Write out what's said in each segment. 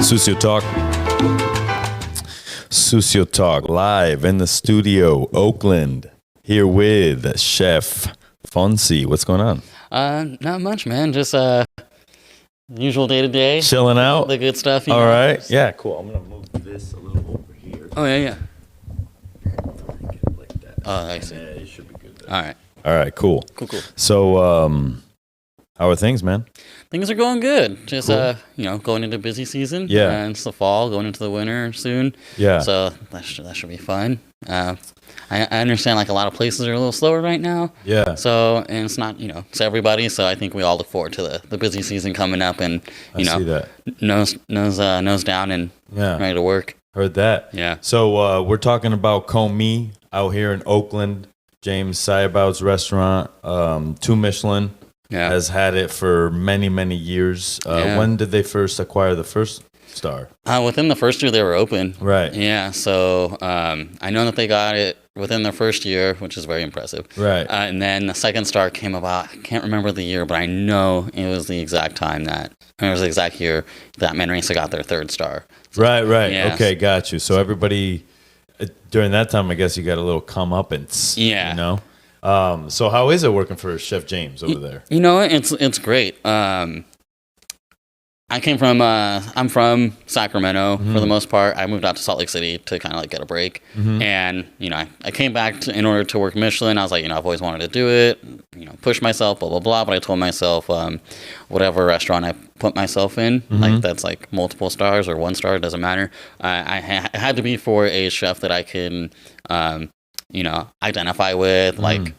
Sucio Talk. Sucio Talk live in the studio, Oakland. Here with Chef Fonzie. What's going on? Not much, man. Just usual day to day. Chilling out. The good stuff. All right. Yeah, cool. I'm gonna move this a little over here. Oh yeah. Like that. Oh, I see. Yeah, it should be good there. All right. All right. Cool. Cool. So, how are things, man? Things are going good. Just Cool. going into busy season. Yeah. And it's the fall, going into the winter soon. Yeah. So that should be fun. I understand like a lot of places are a little slower right now. Yeah. So and it's not to everybody. So I think we all look forward to the busy season coming up and I see that. nose down and Yeah. ready to work. Heard that. Yeah. So we're talking about Commis out here in Oakland. James Syhabout's restaurant, 2 Michelin. Yeah. Has had it for many, many years. Yeah. When did they first acquire the first star? Within the first year they were open. Right. Yeah, so I know that they got it within their first year, which is very impressive. Right. And then the second star came about, I can't remember the year, but I know it was the exact year that Manresa got their third star. So, right. yeah. Okay, got you. So everybody, during that time, I guess you got a little comeuppance. Yeah. You know? So how is it working for Chef James over there? You know, it's great. I'm from Sacramento for the most part. I moved out to Salt Lake City to kind of like get a break. And, I came back in order to work Michelin. I was like, I've always wanted to do it, push myself, blah, blah, blah. But I told myself, whatever restaurant I put myself in, like that's like multiple stars or 1 star, it doesn't matter. It had to be for a chef that I can, identify with, like,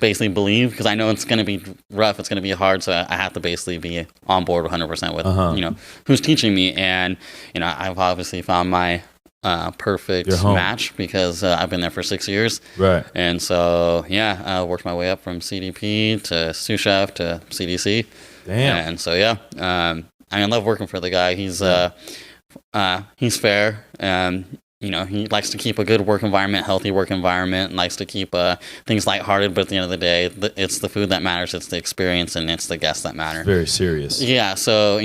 basically believe, because I know it's going to be rough, it's going to be hard, so I have to basically be on board 100% with who's teaching me. And I've obviously found my perfect match because I've been there for 6 years, right? And so I worked my way up from CDP to sous chef to CDC. Damn. And so I love working for the guy. He's fair. He likes to keep a good work environment, healthy work environment, and likes to keep things lighthearted. But at the end of the day, it's the food that matters, it's the experience, and it's the guests that matter. Very serious. Yeah, so,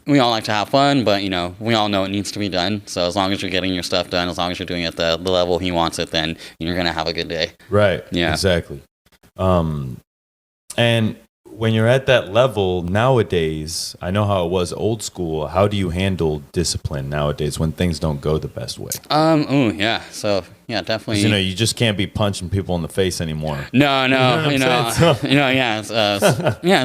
we all like to have fun, but, we all know it needs to be done. So as long as you're getting your stuff done, as long as you're doing it the level he wants it, then you're going to have a good day. Right. Yeah. Exactly. And when you're at that level nowadays, I know how it was old school. How do you handle discipline nowadays when things don't go the best way? So definitely. You just can't be punching people in the face anymore. No. It's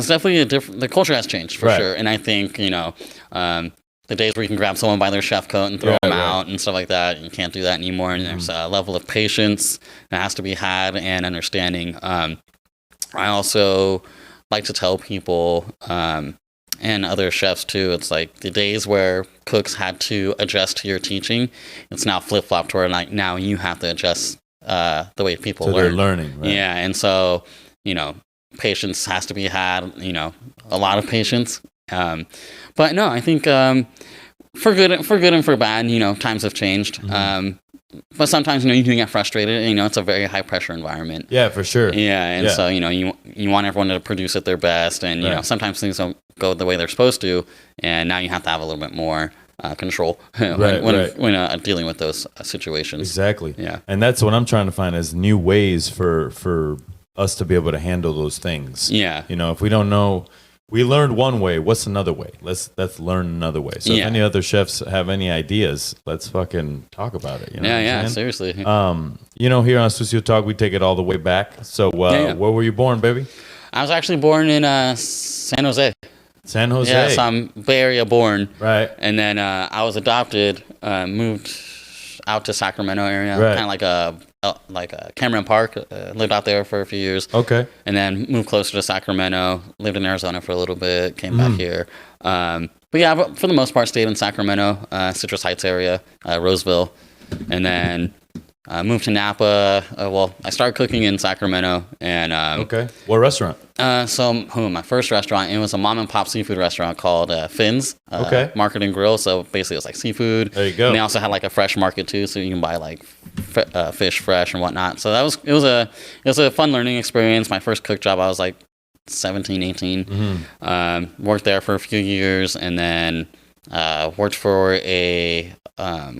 definitely a different. The culture has changed for sure, and I think the days where you can grab someone by their chef coat and throw them out and stuff like that, you can't do that anymore. And there's a level of patience that has to be had and understanding. I also like to tell people and other chefs too, it's like the days where cooks had to adjust to your teaching, it's now flip-flopped to where like now you have to adjust the way people learn. They're learning, right? Yeah, and so patience has to be had, a lot of patience. But no, I think for good and for bad, times have changed. But sometimes, you do get frustrated. It's a very high pressure environment. Yeah, for sure. Yeah, and so you want everyone to produce at their best, and sometimes things don't go the way they're supposed to, and now you have to have a little bit more control when dealing with those situations. Exactly. Yeah, and that's what I'm trying to find is new ways for us to be able to handle those things. Yeah, if we don't know. We learned one way. What's another way? Let's learn another way. So if any other chefs have any ideas, let's fucking talk about it. Seriously. Here on Sucio Talk, we take it all the way back. So where were you born, baby? I was actually born in San Jose. San Jose? Yeah, so I'm Bay Area born. Right. And then I was adopted, moved out to Sacramento area, kind of like a Cameron Park. Lived out there for a few years. Okay. And then moved closer to Sacramento. Lived in Arizona for a little bit. Came back here. But for the most part, stayed in Sacramento, Citrus Heights area, Roseville, and then moved to Napa. I started cooking in Sacramento, and okay. What restaurant? My first restaurant, it was a mom and pop seafood restaurant called Finn's. Okay. Market and Grill. So basically, it was like seafood. There you go. And they also had like a fresh market too, so you can buy like fish fresh and whatnot. So it was a fun learning experience. My first cook job, I was like 17, 18. Worked there for a few years, and then worked for a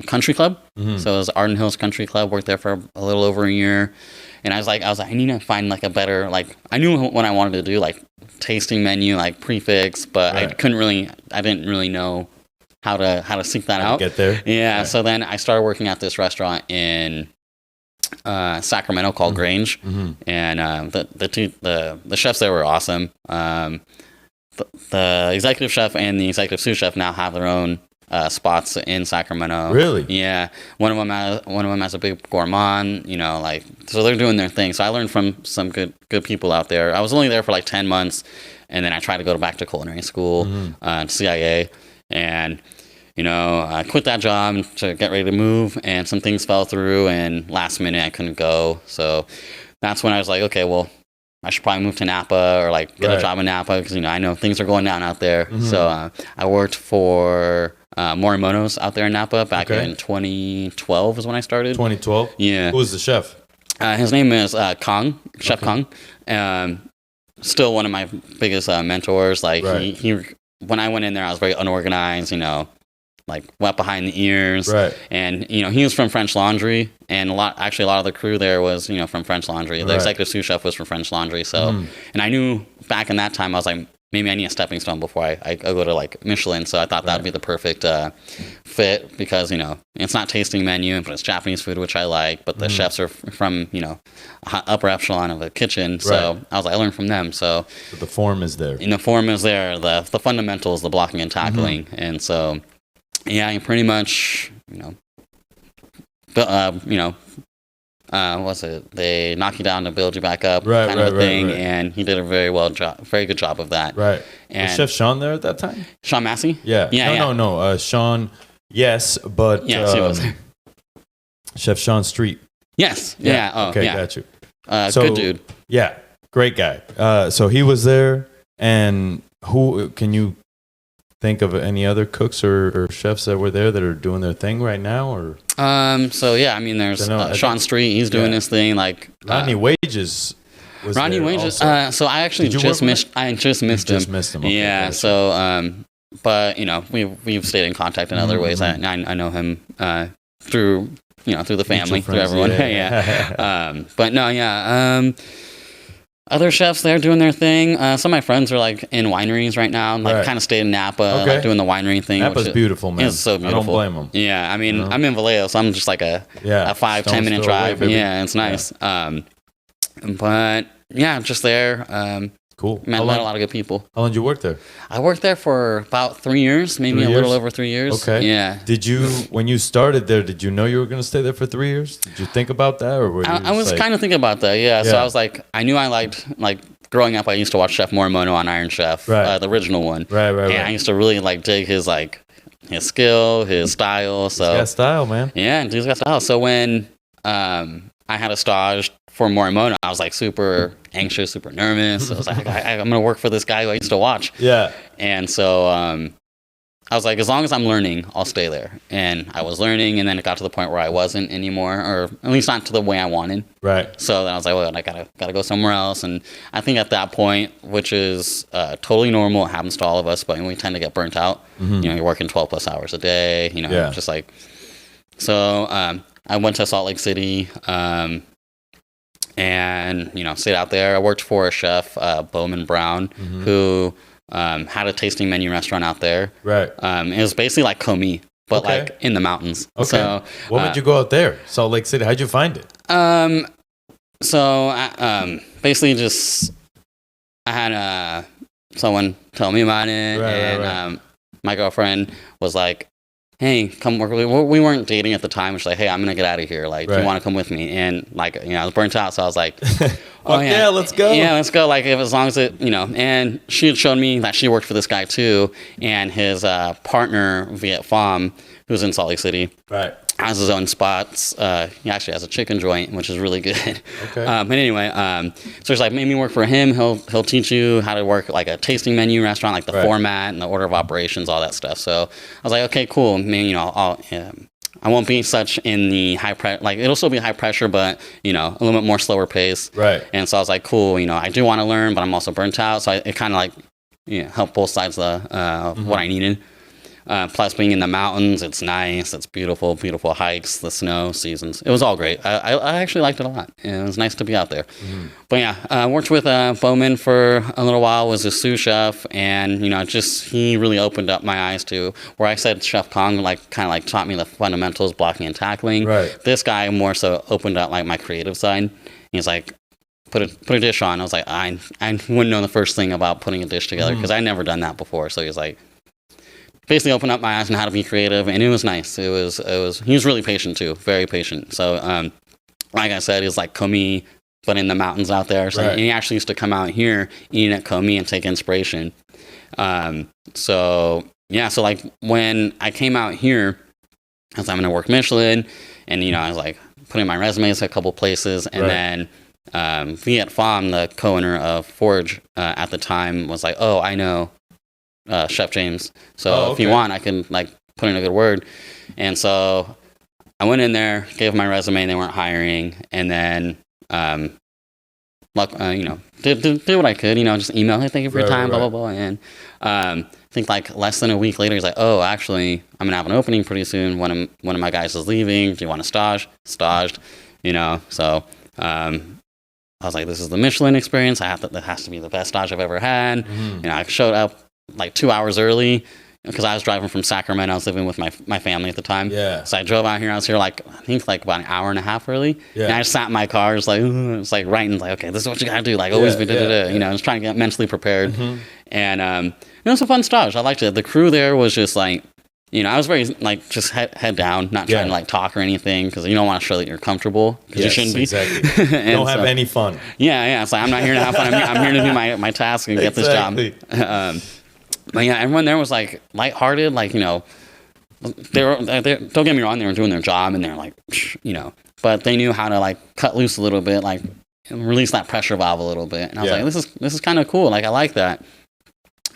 country club. So it was Arden Hills Country Club. Worked there for a little over a year. And I was like, I need to find like a better, like, I knew what I wanted to do, like tasting menu, like prefix, but I didn't really know how to seek that out. Get there. Yeah. Right. So then I started working at this restaurant in Sacramento called Grange, and the chefs there were awesome. The executive chef and the executive sous chef now have their own spots in Sacramento. Really? Yeah. One of them has a big gourmand. Like, so they're doing their thing. So I learned from some good people out there. I was only there for like 10 months, and then I tried to go back to culinary school, CIA, and I quit that job to get ready to move, and some things fell through, and last minute I couldn't go. So that's when I was like, okay, well, I should probably move to Napa or like get a job in Napa because, I know things are going down out there. So I worked for Morimoto's out there in Napa back in 2012 is when I started. 2012? Yeah. Who was the chef? His name is Kong, Chef Kong. Still one of my biggest mentors. Like he, when I went in there, I was very unorganized, like wet behind the ears. Right. And, he was from French Laundry, and a lot of the crew there was, from French Laundry. The executive sous chef was from French Laundry. So, and I knew back in that time, I was like, maybe I need a stepping stone before I go to like Michelin. So I thought that'd be the perfect fit because, it's not tasting menu, but it's Japanese food, which I like, but the chefs are from, upper echelon of a kitchen. So I was like, I learned from them. So the form is there. The form is there. The fundamentals, the blocking and tackling. And so, yeah, you pretty much, what's it? They knock you down to build you back up, kind of a thing. And he did a very good job of that. Right. And was Chef Sean there at that time? Sean Massey? Yeah. No. Sean, yes, but yes, he was. Chef Sean Street. Yes. Yeah. Oh, okay, yeah. got you. Good dude. Yeah, great guy. So he was there, and who can you think of any other cooks or chefs that were there that are doing their thing right now, or? So yeah, I mean, there's Sean Street. He's doing his thing. Like Rodney Wages. Rodney Wages. So I actually just missed him. Just missed him. Okay, yeah. So, but we've stayed in contact in other ways. I know him through through the family, through everyone. Yeah. But no, yeah. Other chefs there doing their thing. Some of my friends are like in wineries right now. Like kind of stayed in Napa, like doing the winery thing. Napa's beautiful, man. It's so beautiful. I don't blame them. Yeah, I mean, I'm in Vallejo, so I'm just like a 5-10 minute drive. Yeah, it's nice. Yeah. But yeah, just there. Cool. Met a lot of good people. How long did you work there? I worked there for about 3 years, maybe a little over 3 years. Okay. Yeah. Did you, when you started there, did you know you were going to stay there for 3 years? Did you think about that, or were you I was kind of thinking about that. Yeah. So I was like, I knew I liked growing up. I used to watch Chef Morimoto on Iron Chef, the original one. Right. And I used to really dig his skill, his style. So he's got style, man. Yeah, and he's got style. So when I had a stage for Morimoto, I was like super anxious, super nervous. I was like, I'm going to work for this guy who I used to watch. Yeah. And so I was like, as long as I'm learning, I'll stay there. And I was learning, and then it got to the point where I wasn't anymore, or at least not to the way I wanted. Right. So then I was like, well, I gotta go somewhere else. And I think at that point, which is totally normal, it happens to all of us, but we tend to get burnt out. You're working 12 plus hours a day, just like. So I went to Salt Lake City, and stayed out there. I worked for a chef, Bowman Brown, who had a tasting menu restaurant out there. Right. It was basically like Commis, but like in the mountains. Okay. So what made you go out there, Salt Lake City? How'd you find it? So basically just I had someone tell me about it, and my girlfriend was like, hey, come work with me. We weren't dating at the time. She's like, hey, I'm going to get out of here. Like, do you want to come with me? And I was burnt out. So I was like, oh yeah, let's go. Yeah, let's go. Like, as long as it, and she had shown me that she worked for this guy too. And his partner, Viet Pham, who's in Salt Lake City. Right. Has his own spots. He actually has a chicken joint, which is really good. Okay. But anyway, so it's like, maybe work for him. He'll teach you how to work like a tasting menu restaurant, like the format and the order of operations, all that stuff. So I was like, okay, cool. I mean, I won't be such in the high pressure. Like, it'll still be high pressure, but a little bit more slower pace. Right. And so I was like, cool. I do want to learn, but I'm also burnt out. So it kind of helped both sides of what I needed. Plus, being in the mountains, it's nice. It's beautiful, beautiful hikes, the snow seasons. It was all great. I actually liked it a lot. It was nice to be out there. Mm-hmm. But yeah, I worked with Bowman for a little while, was a sous chef, and he really opened up my eyes to where I said Chef Kong kind of taught me the fundamentals, blocking and tackling. Right. This guy more so opened up my creative side. He's like, put a dish on. I was like, I wouldn't know the first thing about putting a dish together because I'd never done that before. So he's like, basically opened up my eyes on how to be creative, and it was nice. He was really patient too, very patient. So like I said, he's like Commis, but in the mountains out there. So and he actually used to come out here, eating at Commis and take inspiration. So when I came out here, I was like, I'm gonna work Michelin, and I was like putting my resumes at a couple places, and then Viet Pham, the co-owner of Forge at the time, was like, oh, I know Chef James, so if you want, I can put in a good word. And so I went in there, gave my resume, they weren't hiring, and then did what I could, just email, hey, thank you for your time, blah blah blah. And I think less than a week later, he's like, oh, actually, I'm gonna have an opening pretty soon. One of my guys is leaving. Do you want to stage? Staged, So I was like, this is the Michelin experience. That has to be the best stage I've ever had. I showed up 2 hours early because I was driving from Sacramento. I was living with my family at the time. Yeah. So I drove out here. I was here I think about an hour and a half early. Yeah. And I just sat in my car, just writing, okay, this is what you gotta do. Always be I was trying to get mentally prepared. And it was a fun stage. I liked it. The crew there was just I was very just head down, not trying to talk or anything, because you don't want to show that you're comfortable, because you shouldn't be. Exactly. Don't have any fun. Yeah. It's I'm not here to have fun. I'm here to do my task and get this job. But yeah, everyone there was lighthearted. They were, don't get me wrong, they were doing their job, and they're but they knew how to cut loose a little bit, release that pressure valve a little bit. And I was like, this is kind of cool. I like that.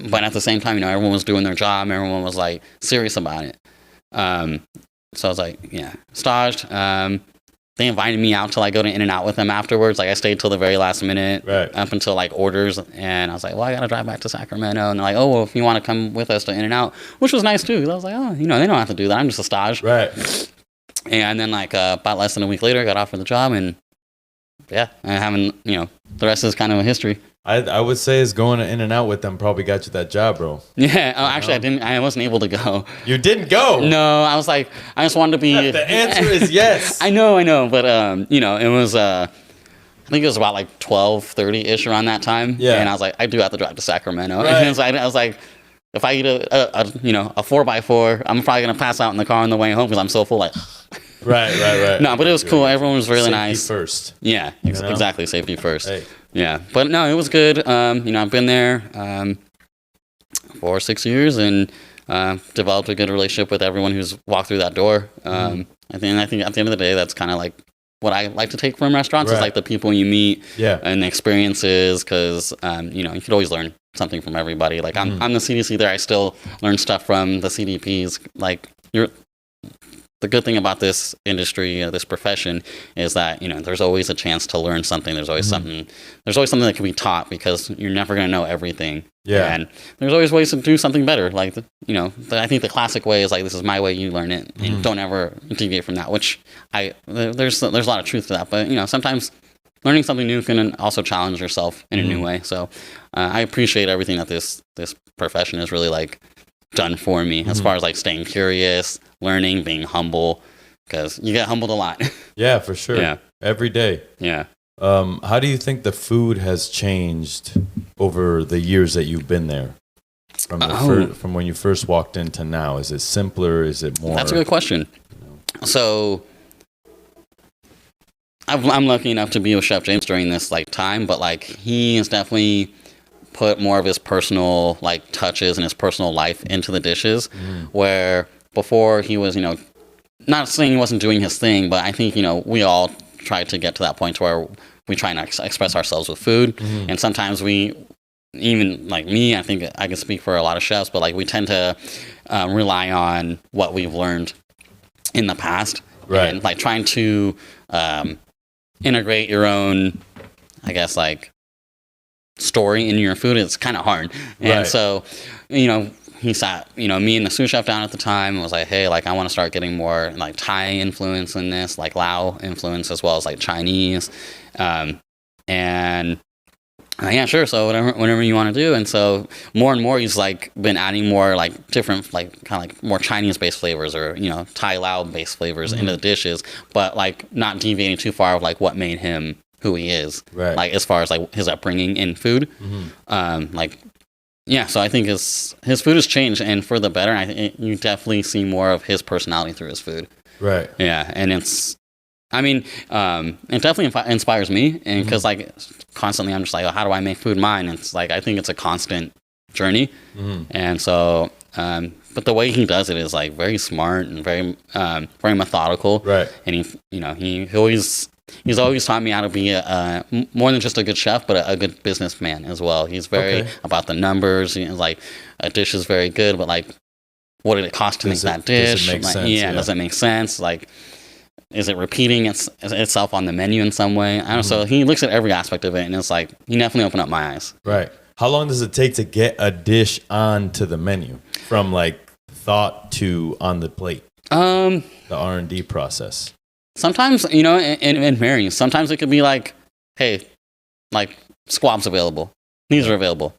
But at the same time, everyone was doing their job. Everyone was serious about it. So I was like, yeah, staged. They invited me out to go to In-N-Out with them afterwards. I stayed till the very last minute, up until orders. And I was like, well, I got to drive back to Sacramento. And they're like, oh, well, if you want to come with us to In-N-Out, which was nice too. I was like, oh, they don't have to do that. I'm just a stage. Right. And then about less than a week later, I got offered the job, and yeah, I haven't, the rest is kind of a history. I would say is going to In-N-Out with them probably got you that job, bro. Yeah. Oh, actually, I wasn't able to go. You didn't go? No, I was I just wanted to be. The answer is yes. I know. But it was. I think it was about 12:30-ish around that time. Yeah. And I was like, I do have to drive to Sacramento. Right. And so I was like, if I eat a 4x4, I'm probably gonna pass out in the car on the way home because I'm so full. Right. No, but it was cool. Everyone was really nice. Safety first. Yeah, exactly. Safety first. Hey. Yeah, but no, it was good. I've been there for 6 years and developed a good relationship with everyone who's walked through that door. I think at the end of the day, that's kind of what I like to take from restaurants is the people you meet and the experiences, because you could always learn something from everybody. I'm the CDC there. I still learn stuff from the CDPs. The good thing about this industry, this profession, is that there's always a chance to learn something. There's always something. There's always something that can be taught, because you're never going to know everything. Yeah. And there's always ways to do something better. I think the classic way is this is my way. You learn it, and don't ever deviate from that. Which there's a lot of truth to that. But sometimes learning something new can also challenge yourself in a new way. So I appreciate everything that this profession is really done for me, as far as staying curious, learning, being humble, because you get humbled a lot. Yeah, for sure. Yeah. Every day. Yeah. How do you think the food has changed over the years that you've been there? From when you first walked in to now? Is it simpler? Is it more? That's a good question. So I'm lucky enough to be with Chef James during this time, but he has definitely put more of his personal touches and his personal life into the dishes, where before he was not saying he wasn't doing his thing, but I think we all try to get to that point where we try and express ourselves with food, and sometimes we, even me, I think I can speak for a lot of chefs, but we tend to rely on what we've learned in the past, and trying to integrate your own, I guess story in your food is kind of hard. And so he sat, me and the sous chef down at the time and was like, hey, like, I want to start getting more like Thai influence in this, like Lao influence, as well as like Chinese. And yeah, sure. So whatever you want to do. And so more and more, he's like been adding more like different, like kind of like more Chinese based flavors or, Thai Lao based flavors into the dishes, but like not deviating too far of like what made him who he is. Right. Like as far as like his upbringing in food. Yeah, so I think his food has changed and for the better. I think you definitely see more of his personality through his food. Right. Yeah, and it definitely inspires me, and because like constantly I'm just like, oh, how do I make food mine? And it's like I think it's a constant journey, and so but the way he does it is like very smart and very methodical. Right. And he's always taught me how to be more than just a good chef, but a good businessman as well. He's very about the numbers. Like a dish is very good, but like, what did it cost to make that dish? Does it make sense? Yeah, does it make sense? Like, is it repeating itself on the menu in some way? I don't know. So he looks at every aspect of it, and it's like he definitely opened up my eyes. Right. How long does it take to get a dish onto the menu from like thought to on the plate? The R&D process. Sometimes, it varies. Sometimes it could be like, hey, like squab's available. These are available.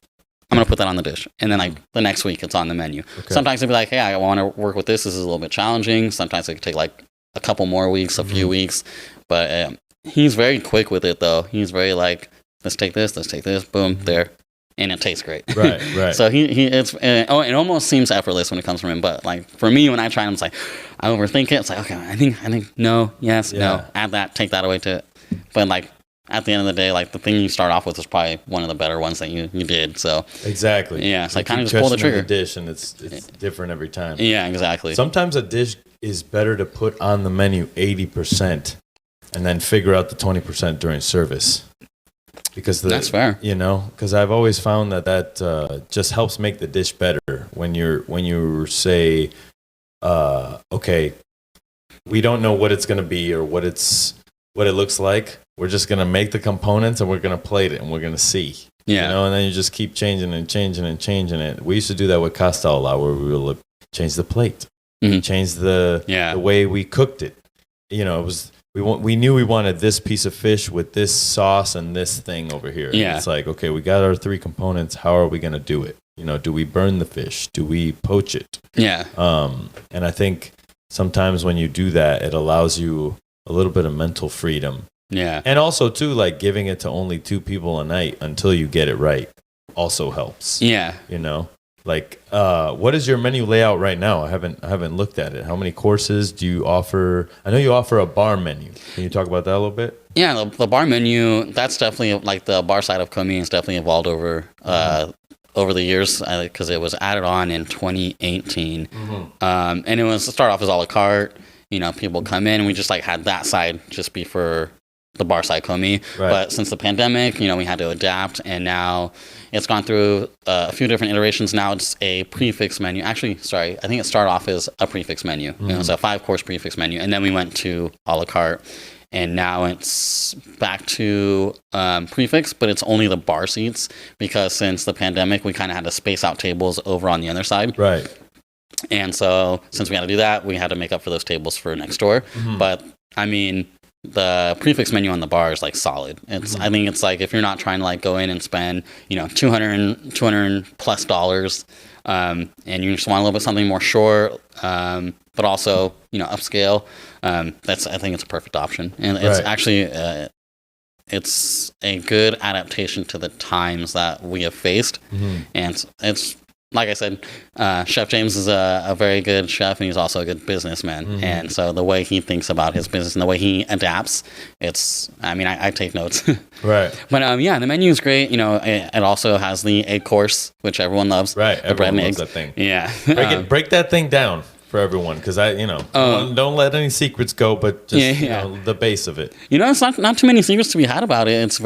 I'm going to put that on the dish. And then like the next week it's on the menu. Okay. Sometimes it'd be like, hey, I want to work with this. This is a little bit challenging. Sometimes it could take like a couple more weeks, a few weeks. But he's very quick with it though. He's very like, let's take this, boom, there. And it tastes great. Right. So it almost seems effortless when it comes from him. But like for me, when I try, I'm just like, I overthink it. It's like, okay, I think no, yes, no, add that, take that away to it. But like at the end of the day, like the thing you start off with is probably one of the better ones that you did. So exactly. Yeah. So I kind of just pull the trigger. The dish and it's different every time. Yeah, exactly. Sometimes a dish is better to put on the menu 80% and then figure out the 20% during service. Because that's fair, because I've always found that just helps make the dish better when you say, okay, we don't know what it's going to be or what it looks like. We're just going to make the components and we're going to plate it and we're going to see. Yeah. And then you just keep changing it. We used to do that with Costa a lot, where we would change the plate, change the way we cooked it. It was. We knew we wanted this piece of fish with this sauce and this thing over here. Yeah. And it's like, okay, we got our 3 components. How are we going to do it? Do we burn the fish? Do we poach it? Yeah. And I think sometimes when you do that, it allows you a little bit of mental freedom. Yeah. And also, too, like giving it to only 2 people a night until you get it right also helps. Yeah. Like, what is your menu layout right now? I haven't looked at it. How many courses do you offer? I know you offer a bar menu. Can you talk about that a little bit? Yeah, the bar menu, that's definitely like the bar side of Commis has definitely evolved over the years because it was added on in 2018. And it was start off as a la carte. People come in and we just like had that side just be for the bar side Commis. Right. But since the pandemic, we had to adapt, and now it's gone through a few different iterations. Now it's a prefix menu. Actually, sorry, I think it started off as a prefix menu. It's a 5-course prefix menu, and then we went to a la carte, and now it's back to prefix, but it's only the bar seats because since the pandemic, we kind of had to space out tables over on the other side. Right. And so since we had to do that, we had to make up for those tables for next door. But I mean, the prefix menu on the bar is like solid. I think it's like if you're not trying to like go in and spend $200 plus dollars, and you just want a little bit something more short, but also upscale. I think it's a perfect option, and it's actually it's a good adaptation to the times that we have faced, and it's. Like I said, Chef James is a very good chef, and he's also a good businessman. And so the way he thinks about his business and the way he adapts, I take notes. Right. But the menu is great. It also has the 8-course, which everyone loves. Right. The bread and loves eggs. That thing. Yeah. Break that thing down for everyone, because don't let any secrets go, but just the base of it. It's not too many secrets to be had about it.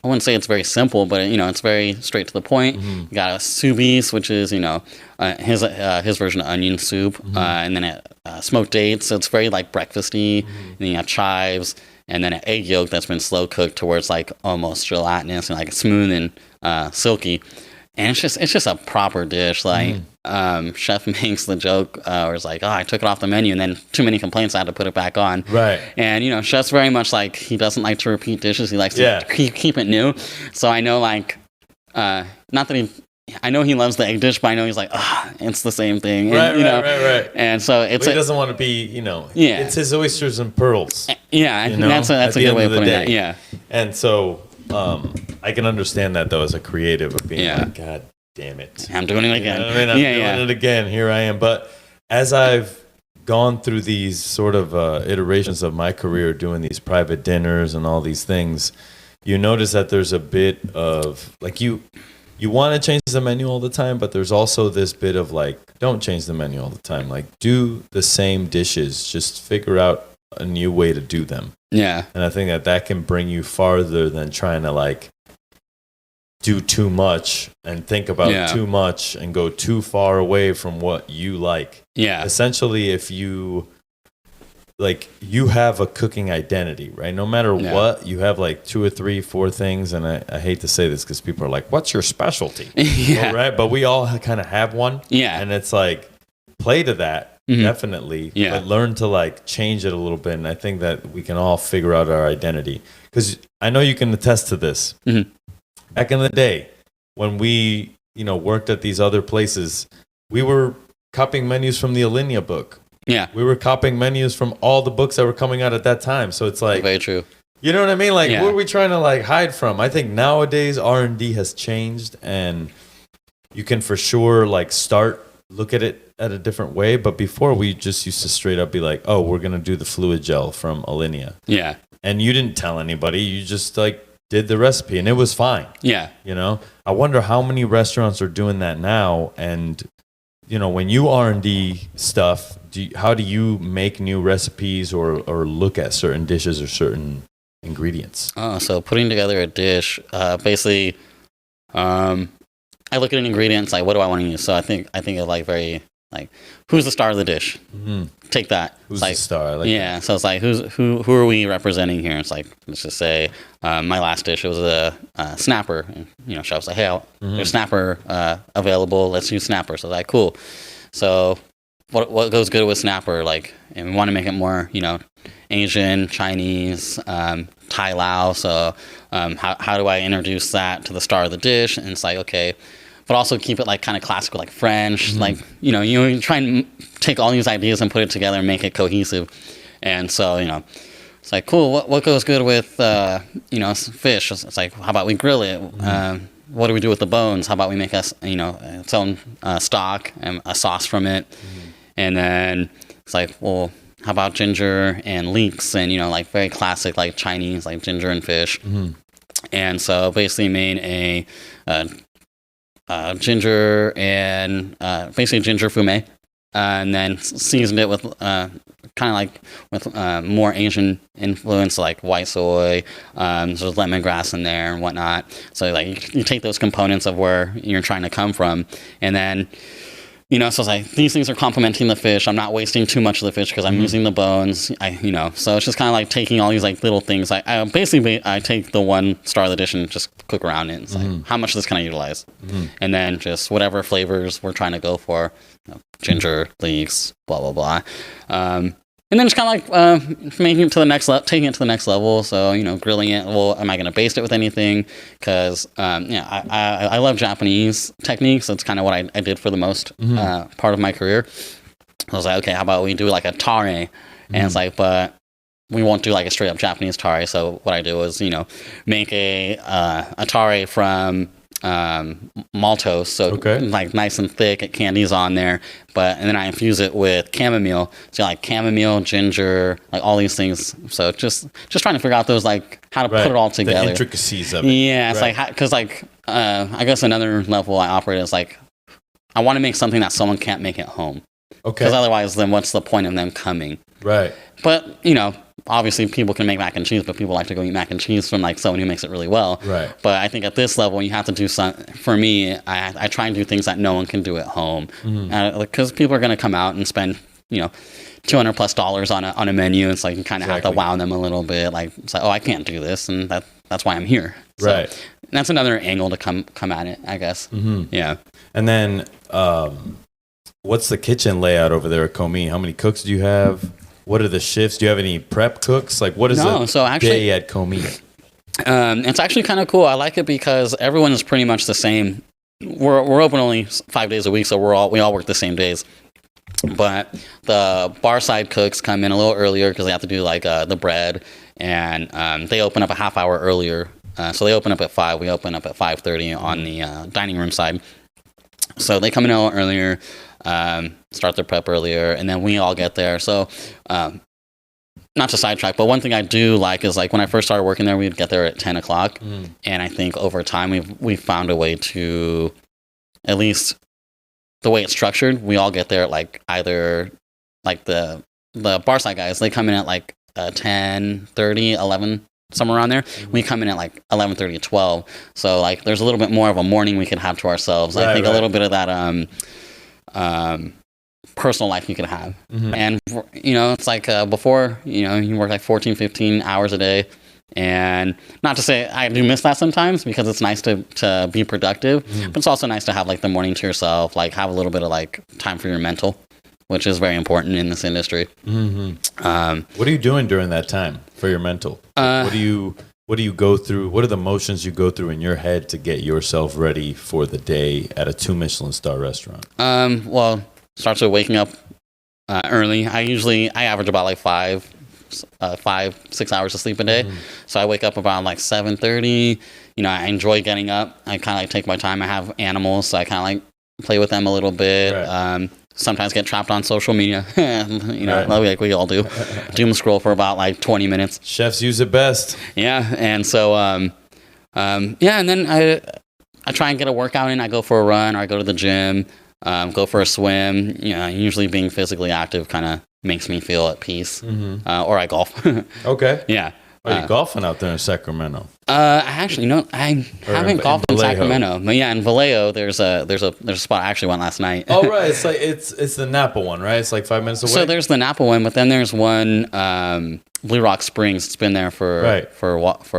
I wouldn't say it's very simple, but it's very straight to the point. You got a soubise, which is his version of onion soup, and then smoked dates. So it's very like breakfasty. And then you have chives, and then an egg yolk that's been slow cooked towards like almost gelatinous and like smooth and silky. And it's just a proper dish. Like, chef makes the joke where it's like, oh, I took it off the menu, and then too many complaints, I had to put it back on. Right. And, you know, chef's very much like, he doesn't like to repeat dishes. He likes to keep it new. So I know, like, not that I know he loves the egg dish, but I know he's like, it's the same thing. And, Right. And so he doesn't want to be, it's his oysters and pearls. Yeah, I think that's a good way of putting it. Yeah. And so I can understand that, though, as a creative of being like, God damn it. I'm doing it again. I'm doing it again. Here I am. But as I've gone through these sort of iterations of my career, doing these private dinners and all these things, you notice that there's a bit of, like, you want to change the menu all the time, but there's also this bit of, like, don't change the menu all the time. Like, do the same dishes. Just figure out a new way to do them. Yeah. And I think that can bring you farther than trying to, like, do too much and think about too much and go too far away from what you like. Yeah. Essentially, if you have a cooking identity, right? No matter what, you have like 2 or 3, 4 things. And I hate to say this because people are like, what's your specialty? Well, right? But we all kind of have one. Yeah. And it's like, play to that. Definitely. Yeah. But learn to, like, change it a little bit. And I think that we can all figure out our identity. Because I know you can attest to this. Back in the day, when we, worked at these other places, we were copying menus from the Alinea book. Yeah. We were copying menus from all the books that were coming out at that time. So it's like, very true. You know what I mean? Like, what are we trying to, like, hide from? I think nowadays R&D has changed, and you can for sure, like, look at it at a different way. But before, we just used to straight up be like, oh, we're going to do the fluid gel from Alinea. Yeah. And you didn't tell anybody. You just, like, did the recipe, and it was fine. Yeah. I wonder how many restaurants are doing that now. And, when you R&D stuff, how do you make new recipes or look at certain dishes or certain ingredients? So putting together a dish, basically, I look at an ingredient, like, what do I want to use? So I think of, like, very, like, who's the star of the dish? Take that. Who's like, the star? I like that. So it's like, who are we representing here? It's like, let's just say, my last dish, it was a snapper. And, chef's like, hey, there's snapper available. Let's use snapper. So like, cool. So what goes good with snapper? Like, and we want to make it more, Asian, Chinese, Thai Lao. So how do I introduce that to the star of the dish? And it's like, okay, but also keep it, like, kind of classical, like French, like, you try and take all these ideas and put it together and make it cohesive. And so, it's like, cool, what goes good with, fish? It's like, how about we grill it? What do we do with the bones? How about we make its own stock and a sauce from it? And then it's like, well, how about ginger and leeks? And, like, very classic, like, Chinese, like, ginger and fish. And so basically made a ginger and basically ginger fumet, and then seasoned it with kind of like with more Asian influence, like white soy. There's lemongrass in there and whatnot. So, like, you take those components of where you're trying to come from, and then so it's like, these things are complementing the fish. I'm not wasting too much of the fish because I'm using the bones. So it's just kind of like taking all these, like, little things. I basically take the one star of the dish and just cook around it. It's like, how much of this can I utilize? And then just whatever flavors we're trying to go for, ginger, leeks, blah, blah, blah. And then just kind of like making it to the next level, taking it to the next level. So, grilling it. Well, am I going to baste it with anything? Because, I love Japanese techniques. That's kind of what I did for the most part of my career. I was like, okay, how about we do, like, a tare? And it's like, but we won't do, like, a straight up Japanese tare. So what I do is, make a tare from maltose, so like nice and thick, candy's on there, and then I infuse it with chamomile, so like chamomile, ginger, like all these things. So just trying to figure out those, like, how to put it all together, the intricacies of it. It's like, because, like, I guess another level I operate is, like, I want to make something that someone can't make at home, because otherwise then what's the point of them coming, right? But obviously people can make mac and cheese, but people like to go eat mac and cheese from, like, someone who makes it really well. Right. But I think at this level, you have to do something. For me, I try and do things that no one can do at home, because people are going to come out and spend, $200+ on a menu. It's like, you kind of have to wow them a little bit. Like, it's like, oh, I can't do this, and that's why I'm here. So, right. That's another angle to come at it, I guess. Yeah. And then, what's the kitchen layout over there at Commis? How many cooks do you have? What are the shifts? Do you have any prep cooks? Like, what is day at Commis? It's actually kind of cool. I like it because everyone is pretty much the same. We're open only 5 days a week, so we all work the same days. But the bar side cooks come in a little earlier because they have to do like the bread, and they open up a half hour earlier. So they open up at 5. We open up at 5:30 on the dining room side. So they come in a little earlier, start their prep earlier, and then we all get there. So not to sidetrack, but one thing I do like is like when I first started working there, we'd get there at 10 o'clock. And I think over time we've found a way to, at least the way it's structured, we all get there at like either like the bar side guys, they come in at like 10:30, 11, somewhere around there. We come in at like 11:30 to 12. So like there's a little bit more of a morning we could have to ourselves. I think a little bit of that personal life you could have. And it's like before, you work like 14, 15 hours a day. And not to say I do miss that sometimes because it's nice to be productive, but it's also nice to have like the morning to yourself, like have a little bit of like time for your mental, which is very important in this industry. What are you doing during that time for your mental? What do you go through? What are the motions you go through in your head to get yourself ready for the day at a 2 Michelin star restaurant? Well, starts with waking up early. I average about like 5-6 hours of sleep a day. So I wake up about like 7:30. I enjoy getting up. I kind of like take my time. I have animals, so I kind of like play with them a little bit. Right. Sometimes get trapped on social media. Right. Like we all do. Doom scroll for about like 20 minutes. Chefs use it best. Yeah, and so and then I try and get a workout in. I go for a run or I go to the gym. Go for a swim. Usually being physically active kind of makes me feel at peace. Or I golf. Okay. Yeah. Are you golfing out there in Sacramento? I haven't golfed in Sacramento, but yeah, in Vallejo, there's a spot I actually went last night. Oh right, it's like it's the Napa one, right? It's like 5 minutes away. So there's the Napa one, but then there's one Blue Rock Springs. It's been there for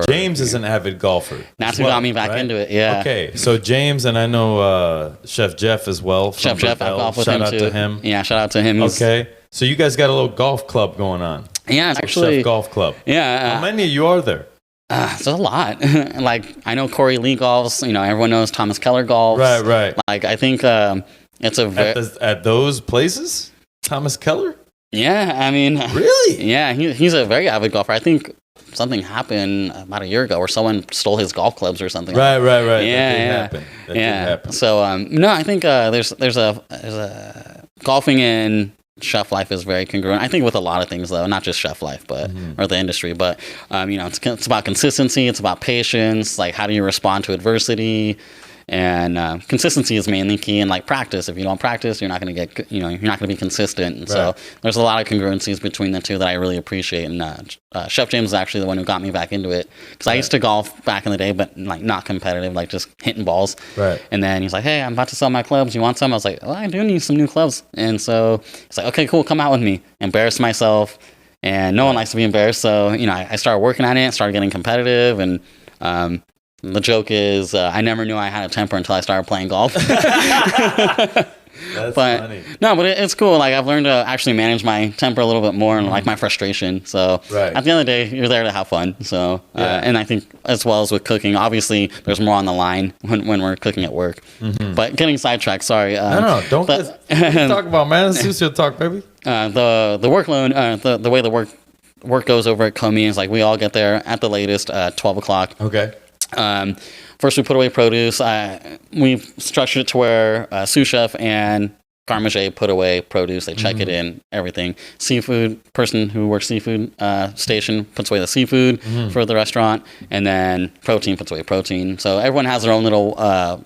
James is an avid golfer. That's who got me back into it. Yeah. Okay, so James and I know Chef Jeff as well. Chef Jeff, I golf with him too. Shout out to him. Yeah, shout out to him. Okay, so you guys got a little golf club going on. Yeah, it's actually Chef Golf Club. Yeah. How many of you are there? There's a lot. Like I know Corey Lee golfs. Everyone knows Thomas Keller golfs. Right. Like I think it's at those places. Thomas Keller. Yeah, I mean, really? Yeah, he's a very avid golfer. I think something happened about a year ago where someone stole his golf clubs or something. Right. Yeah, that did happen. So no, I think there's a golfing and chef life is very congruent. I think with a lot of things though, not just chef life, but or the industry. But it's about consistency. It's about patience. Like how do you respond to adversity? And consistency is mainly key, and like practice. If you don't practice, you're not going to get, you're not going to be consistent. And so there's a lot of congruencies between the two that I really appreciate. And Chef James is actually the one who got me back into it because I used to golf back in the day, but like not competitive, like just hitting balls. Right. And then he's like, "Hey, I'm about to sell my clubs. You want some?" I was like, "Well, I do need some new clubs." And so he's like, "Okay, cool. Come out with me." Embarrass myself, and no one likes to be embarrassed. So I started working on it, started getting competitive, and the joke is, I never knew I had a temper until I started playing golf. That's funny. No, but it's cool. Like I've learned to actually manage my temper a little bit more and like my frustration. So at the end of the day, you're there to have fun. So and I think as well as with cooking, obviously there's more on the line when we're cooking at work. But getting sidetracked, sorry. No, don't talk about man. Sucio Talk, baby. The workload, the way the work goes over at Commis is like we all get there at the latest 12 o'clock. Okay. First, we put away produce. We've structured it to where sous chef and garde put away produce. They check it in, everything. Seafood, person who works seafood station puts away the seafood for the restaurant, and then protein puts away protein. So everyone has their own little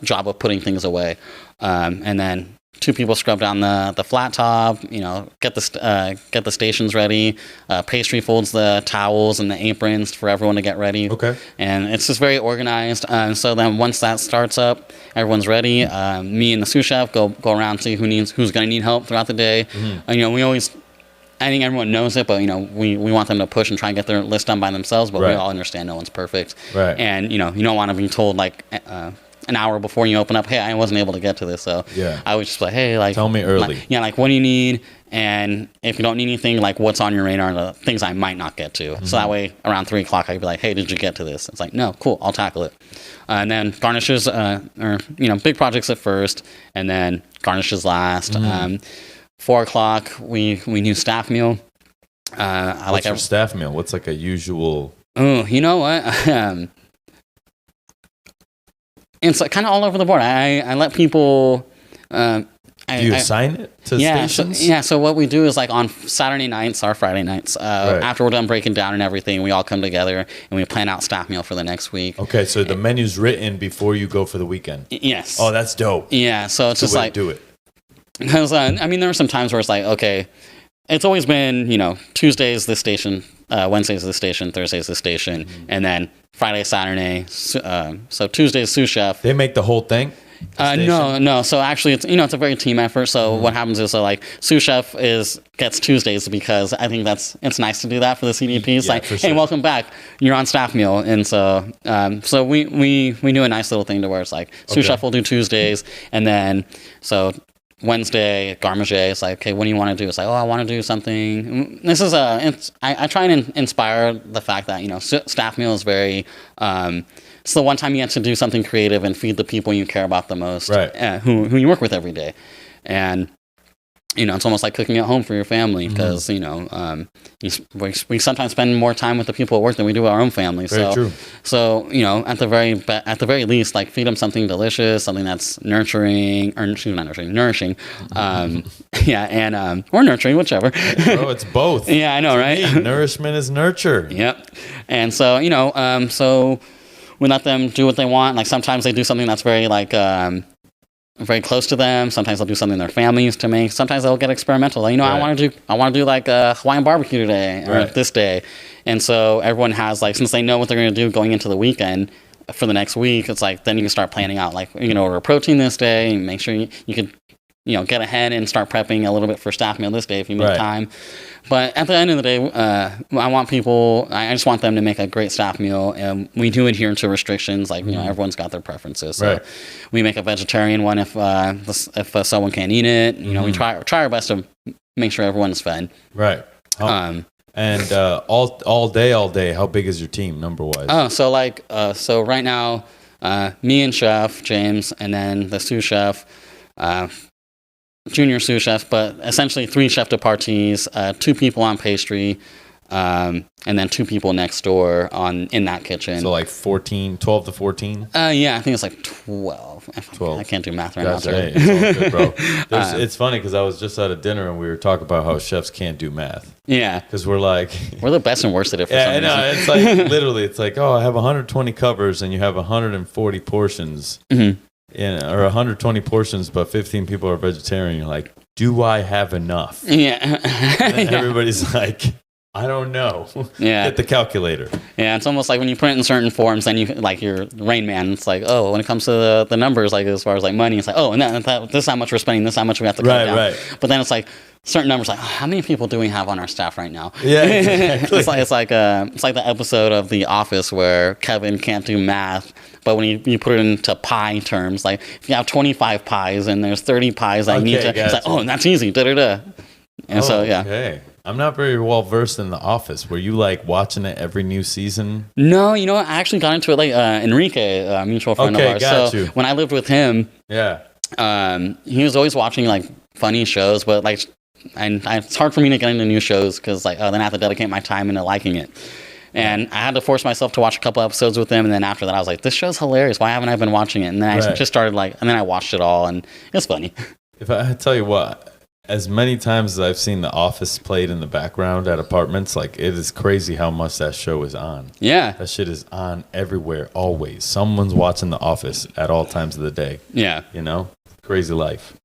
job of putting things away. And then 2 people scrub down the flat top, get the stations ready. Pastry folds the towels and the aprons for everyone to get ready. Okay. And it's just very organized. So then once that starts up, everyone's ready. Me and the sous chef go around, see who's going to need help throughout the day. And, we always I think everyone knows it, but we want them to push and try and get their list done by themselves. But we all understand no one's perfect, right? And you don't want to be told like an hour before you open up, hey, I wasn't able to get to this. So I was just like, hey, like tell me early. Like what do you need? And if you don't need anything, like what's on your radar, the things I might not get to. So that way, around 3 o'clock, I'd be like, hey, did you get to this? It's like, no, cool, I'll tackle it. And then garnishes, or big projects at first, and then garnishes last. 4 o'clock, we do staff meal. What's your staff meal? What's like a usual? Oh, you know what? It's like kind of all over the board. I let people. Do you assign it to stations? So what we do is like on Saturday nights or Friday nights, after we're done breaking down and everything, we all come together and we plan out staff meal for the next week. Okay, so the menu's written before you go for the weekend. Yes. Oh, that's dope. Yeah, so it's just like do it. Because there are some times where it's like, okay, it's always been Tuesdays this station, Wednesdays this station, Thursdays this station, and then Friday, Saturday. So Tuesday's sous chef. They make the whole thing. No. So actually, it's it's a very team effort. So what happens is, sous chef gets Tuesdays because I think it's nice to do that for the CDPs. Hey, welcome back. You're on staff meal, and so we do a nice little thing to where it's like sous chef will do Tuesdays, and then Wednesday, garde is like, okay, what do you want to do? It's like, I want to do something. This is I try and inspire the fact that staff meal is very. It's the one time you get to do something creative and feed the people you care about the most, right? Who you work with every day, and it's almost like cooking at home for your family because we sometimes spend more time with the people at work than we do with our own family. Very true. So at the very least, like feed them something delicious, something that's nurturing, or not nurturing, nourishing, and or nurturing, whichever. Oh, it's both. Yeah, I know, right? Nourishment is nurture. Yep. And so so we let them do what they want. Like sometimes they do something that's very very close to them. Sometimes they'll do something their family used to make. Sometimes they'll get experimental. Like, I want to do like a Hawaiian barbecue today or this day. And so everyone has since they know what they're going to do going into the weekend for the next week, it's like then you can start planning out order protein this day and make sure you can get ahead and start prepping a little bit for staff meal this day if you make time. But at the end of the day, I just want them to make a great staff meal, and we do adhere to restrictions. Everyone's got their preferences. So we make a vegetarian one if someone can't eat it. We try our best to make sure everyone's fed. Right. And all day, how big is your team number wise? So right now, me and Chef James, and then the sous chef. Junior sous chef, but essentially 3 chef de parties, 2 people on pastry, and then 2 people next door in that kitchen. So 12 to 14? Yeah, I think it's 12. I can't do math right now. Hey, it's all good, bro. It's funny because I was just at a dinner and we were talking about how chefs can't do math. Yeah. Because we're we're the best and worst at it for some reason. It's literally, it's I have 120 covers and you have 140 portions. Mm-hmm. Or 120 portions, but 15 people are vegetarian. You're like, do I have enough? Yeah. And everybody's like, I don't know. Yeah. Get the calculator. Yeah, it's almost like when you print in certain forms, then you you're Rain Man. It's like, when it comes to the numbers, as far as money, it's like, and this is how much we're spending, this is how much we have to cut down. Right. But then it's certain numbers how many people do we have on our staff right now? Yeah, exactly. it's like the episode of The Office where Kevin can't do math, but when you put it into pie terms, if you have 25 pies and there's 30 pies that you need to, it's and that's easy, da-da-da. And okay. I'm not very well versed in The Office. Were you watching it every new season? No, I actually got into it Enrique, a mutual friend of ours. So when I lived with him, he was always watching funny shows, but it's hard for me to get into new shows because then I have to dedicate my time into liking it. And I had to force myself to watch a couple episodes with him, and then after that I was like, this show's hilarious. Why haven't I been watching it? And then I just started and then I watched it all, and it's funny. If I tell you what, as many times as I've seen The Office played in the background at apartments, it is crazy how much that show is on. Yeah. That shit is on everywhere, always. Someone's watching The Office at all times of the day. Yeah. Crazy life.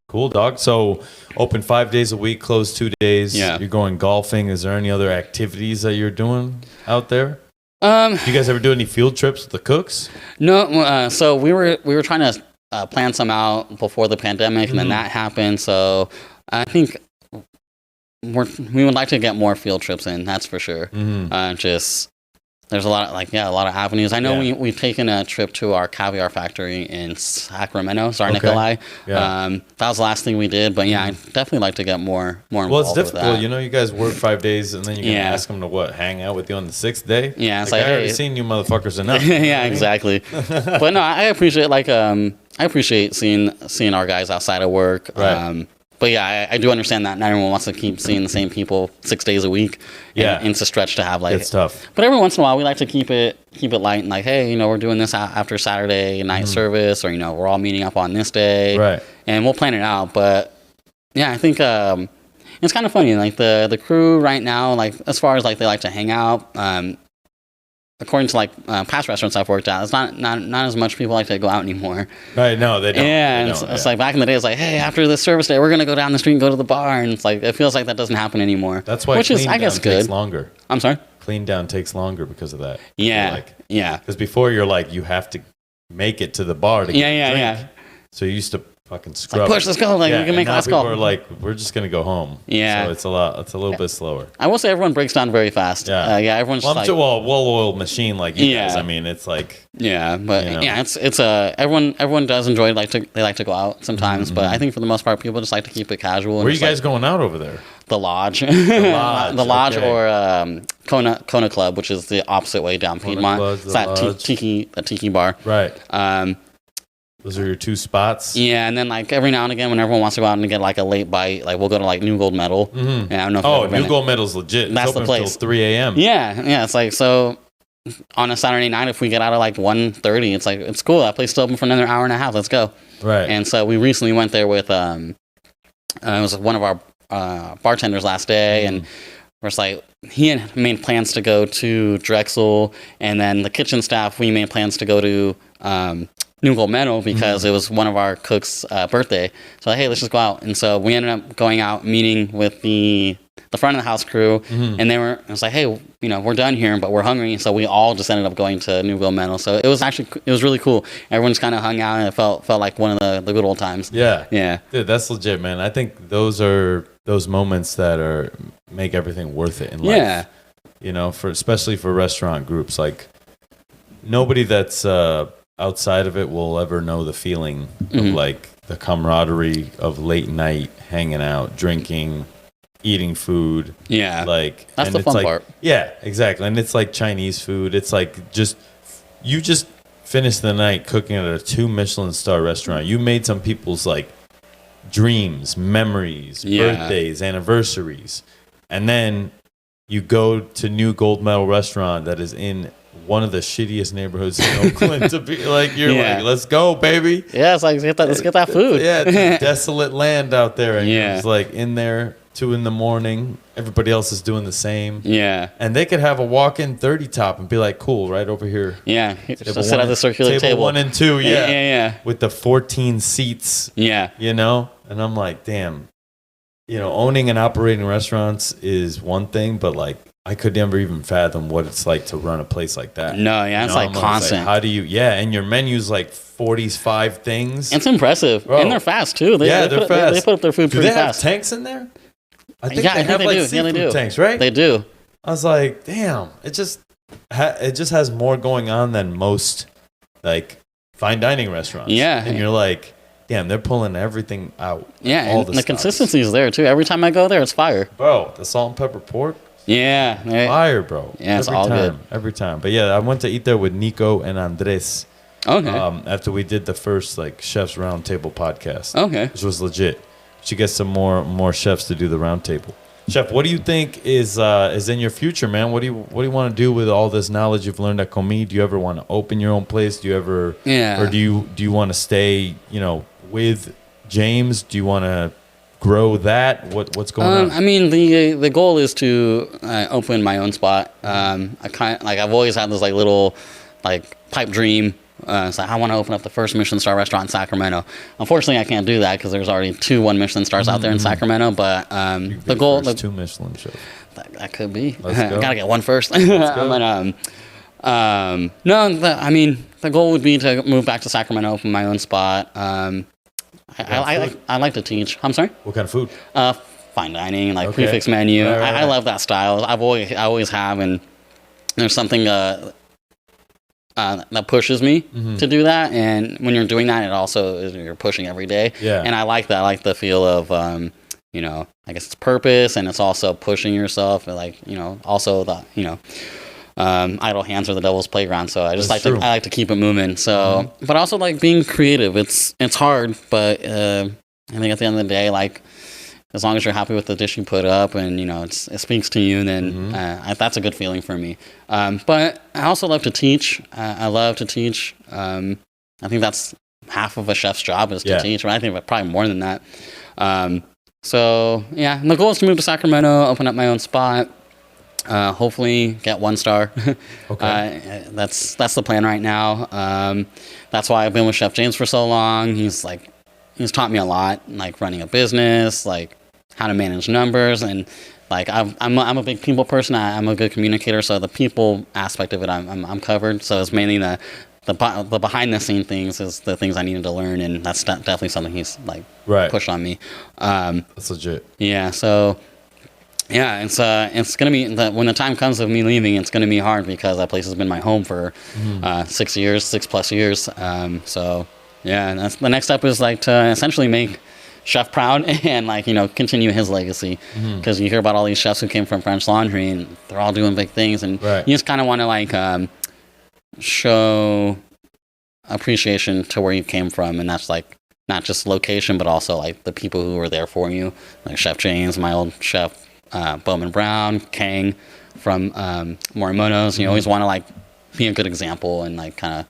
Cool, dog. So open 5 days a week, closed 2 days. Yeah. You're going golfing. Is there any other activities that you're doing out there? Do you guys ever do any field trips with the cooks? No. So we were trying to plan some out before the pandemic, and then that happened. So I think we would like to get more field trips in. That's for sure. Just there's a lot of a lot of avenues. I know we've taken a trip to our caviar factory in Sacramento, Nikolai. That was the last thing we did, but I definitely like to get more involved. Well, it's difficult. With that. You know, you guys work 5 days, and then you're gonna ask them to hang out with you on the 6th day. Yeah, it's I already seen you motherfuckers enough. Yeah, exactly. But no, I appreciate seeing our guys outside of work. Right. But yeah, I do understand that not everyone wants to keep seeing the same people 6 days a week. And it's a stretch to have it's tough. But every once in a while, we like to keep it light and like, hey, we're doing this after Saturday night service, or we're all meeting up on this day, right? And we'll plan it out. But yeah, I think it's kind of funny. Like the crew right now, like as far as like they like to hang out. According to past restaurants I've worked at, it's not as much people like to go out anymore. Right? No, they don't. Yeah, it's like back in the day, it's like, hey, after this service day, we're gonna go down the street and go to the bar, and it's like it feels like that doesn't happen anymore. That's why clean down takes longer. I'm sorry. Clean down takes longer because of that. Yeah, Because before you're like you have to make it to the bar to get a drink. So you used to fucking scrub. Push, let's go. We can make last call. People are like, we're just gonna go home. Yeah. So it's a little bit slower. I will say everyone breaks down very fast. Yeah. Everyone's well-oiled machine like you guys. I mean, it's like. Yeah, but it's everyone does enjoy they like to go out sometimes, but I think for the most part people just like to keep it casual. Where are you guys going out over there? The Lodge. The Lodge, or Kona Club, which is the opposite way down Piedmont. It's that tiki bar. Right. Those are your two spots. Yeah, and then every now and again, when everyone wants to go out and get a late bite, we'll go to New Gold Medal. Mm-hmm. Yeah, I don't know. New Gold Medal's legit. That's it's open the place. Until 3 a.m. Yeah. It's so. On a Saturday night, if we get out at 1:30, it's it's cool. That place is still open for another hour and a half. Let's go. Right. And so we recently went there with it was one of our bartenders last day, and we're he had made plans to go to Drexel, and then the kitchen staff we made plans to go to New Gold Medal because it was one of our cooks' birthday. So hey, let's just go out. And so we ended up going out, meeting with the front of the house crew, and it was like, hey, we're done here, but we're hungry. So we all just ended up going to New Gold Medal. So it was really cool. Everyone's kind of hung out, and it felt like one of the good old times. Yeah. Dude, that's legit, man. I think those are those moments that make everything worth it in life. Yeah. Especially for restaurant groups, nobody that's outside of it will ever know the feeling of the camaraderie of late night hanging out, drinking, eating food. Yeah. That's and the fun part. Yeah, exactly. And it's like Chinese food. It's you just finished the night cooking at a 2 Michelin star restaurant. You made some people's dreams, memories, birthdays, anniversaries. And then you go to New Gold Medal restaurant that is in one of the shittiest neighborhoods in Oakland to be let's go, baby. Yeah, it's let's get that food. Yeah, it's a desolate land out there, and it's in there 2 a.m. Everybody else is doing the same. Yeah, and they could have a walk-in 30 top and be like, cool, right over here. Yeah, just sit at the circular table. 1 and 2. Yeah, with the 14 seats. Yeah, and I'm like, damn, owning and operating restaurants is one thing, but I could never even fathom what it's like to run a place like that. No, yeah, it's constant. How do you? Yeah, and your menu's 45 things. It's impressive, and they're fast too. They're fast. They put up their food pretty fast. Do they have tanks in there? I think they have do. seafood they do. tanks, right? They do. I was like, damn, it just has more going on than most fine dining restaurants. Yeah, and you're like, damn, they're pulling everything out. Yeah, and the consistency is there too. Every time I go there, it's fire. Bro, the salt and pepper pork. Yeah. Fire, bro. Yeah, it's all good. Every time. But yeah, I went to eat there with Nico and Andres. Okay. After we did the first Chef's Roundtable podcast. Okay. Which was legit. Should get some more chefs to do the roundtable. Chef, what do you think is in your future, man? What do you want to do with all this knowledge you've learned at Commis? Do you ever want to open your own place? Do you ever or do you want to stay, with James? Do you want to grow that? What's going on? I mean, the goal is to open my own spot. I've always had this little pipe dream. So I want to open up the first Michelin star restaurant in Sacramento. Unfortunately, I can't do that because there's already 2 1-Michelin stars out there in Sacramento. But the goal, 2 Michelin chef. That could be. Let's go. I gotta get one first. Let's go. The goal would be to move back to Sacramento, open my own spot. I like to teach. I'm sorry. What kind of food? fine dining, like prefix menu. Right. I love that style. I always have, and there's something that pushes me to do that. And when you're doing that, it also is, you're pushing every day. Yeah. And I like that. I like the feel of, you know, I guess it's purpose, and it's also pushing yourself, and like, you know, also the, you know, idle hands are the devil's playground. So I just I like to keep it moving. So, but also like being creative. It's hard, but I think at the end of the day, like, as long as you're happy with the dish you put up, and you know it speaks to you, then that's a good feeling for me. But I also love to teach. I love to teach. I think that's half of a chef's job is to teach, but I think probably more than that. So yeah, and the goal is to move to Sacramento, open up my own spot. Hopefully get 1 star. Okay. That's the plan right now. That's why I've been with Chef James for so long. He's taught me a lot, like running a business, like how to manage numbers, and like I'm a big people person. I'm a good communicator, so the people aspect of it I'm covered. So it's mainly the behind the scene things is the things I needed to learn, and that's definitely something he's like pushed on me. That's legit. Yeah. So yeah, it's gonna be when the time comes of me leaving, it's gonna be hard because that place has been my home for 6+ years. So yeah, and that's the next step is like to essentially make Chef proud and like, you know, continue his legacy, because you hear about all these chefs who came from French Laundry and they're all doing big things, and you just kind of want to like show appreciation to where you came from, and that's like not just location but also like the people who were there for you, like Chef James, my old chef Bowman Brown, Kang from Morimoto's. You always want to like be a good example and like kind of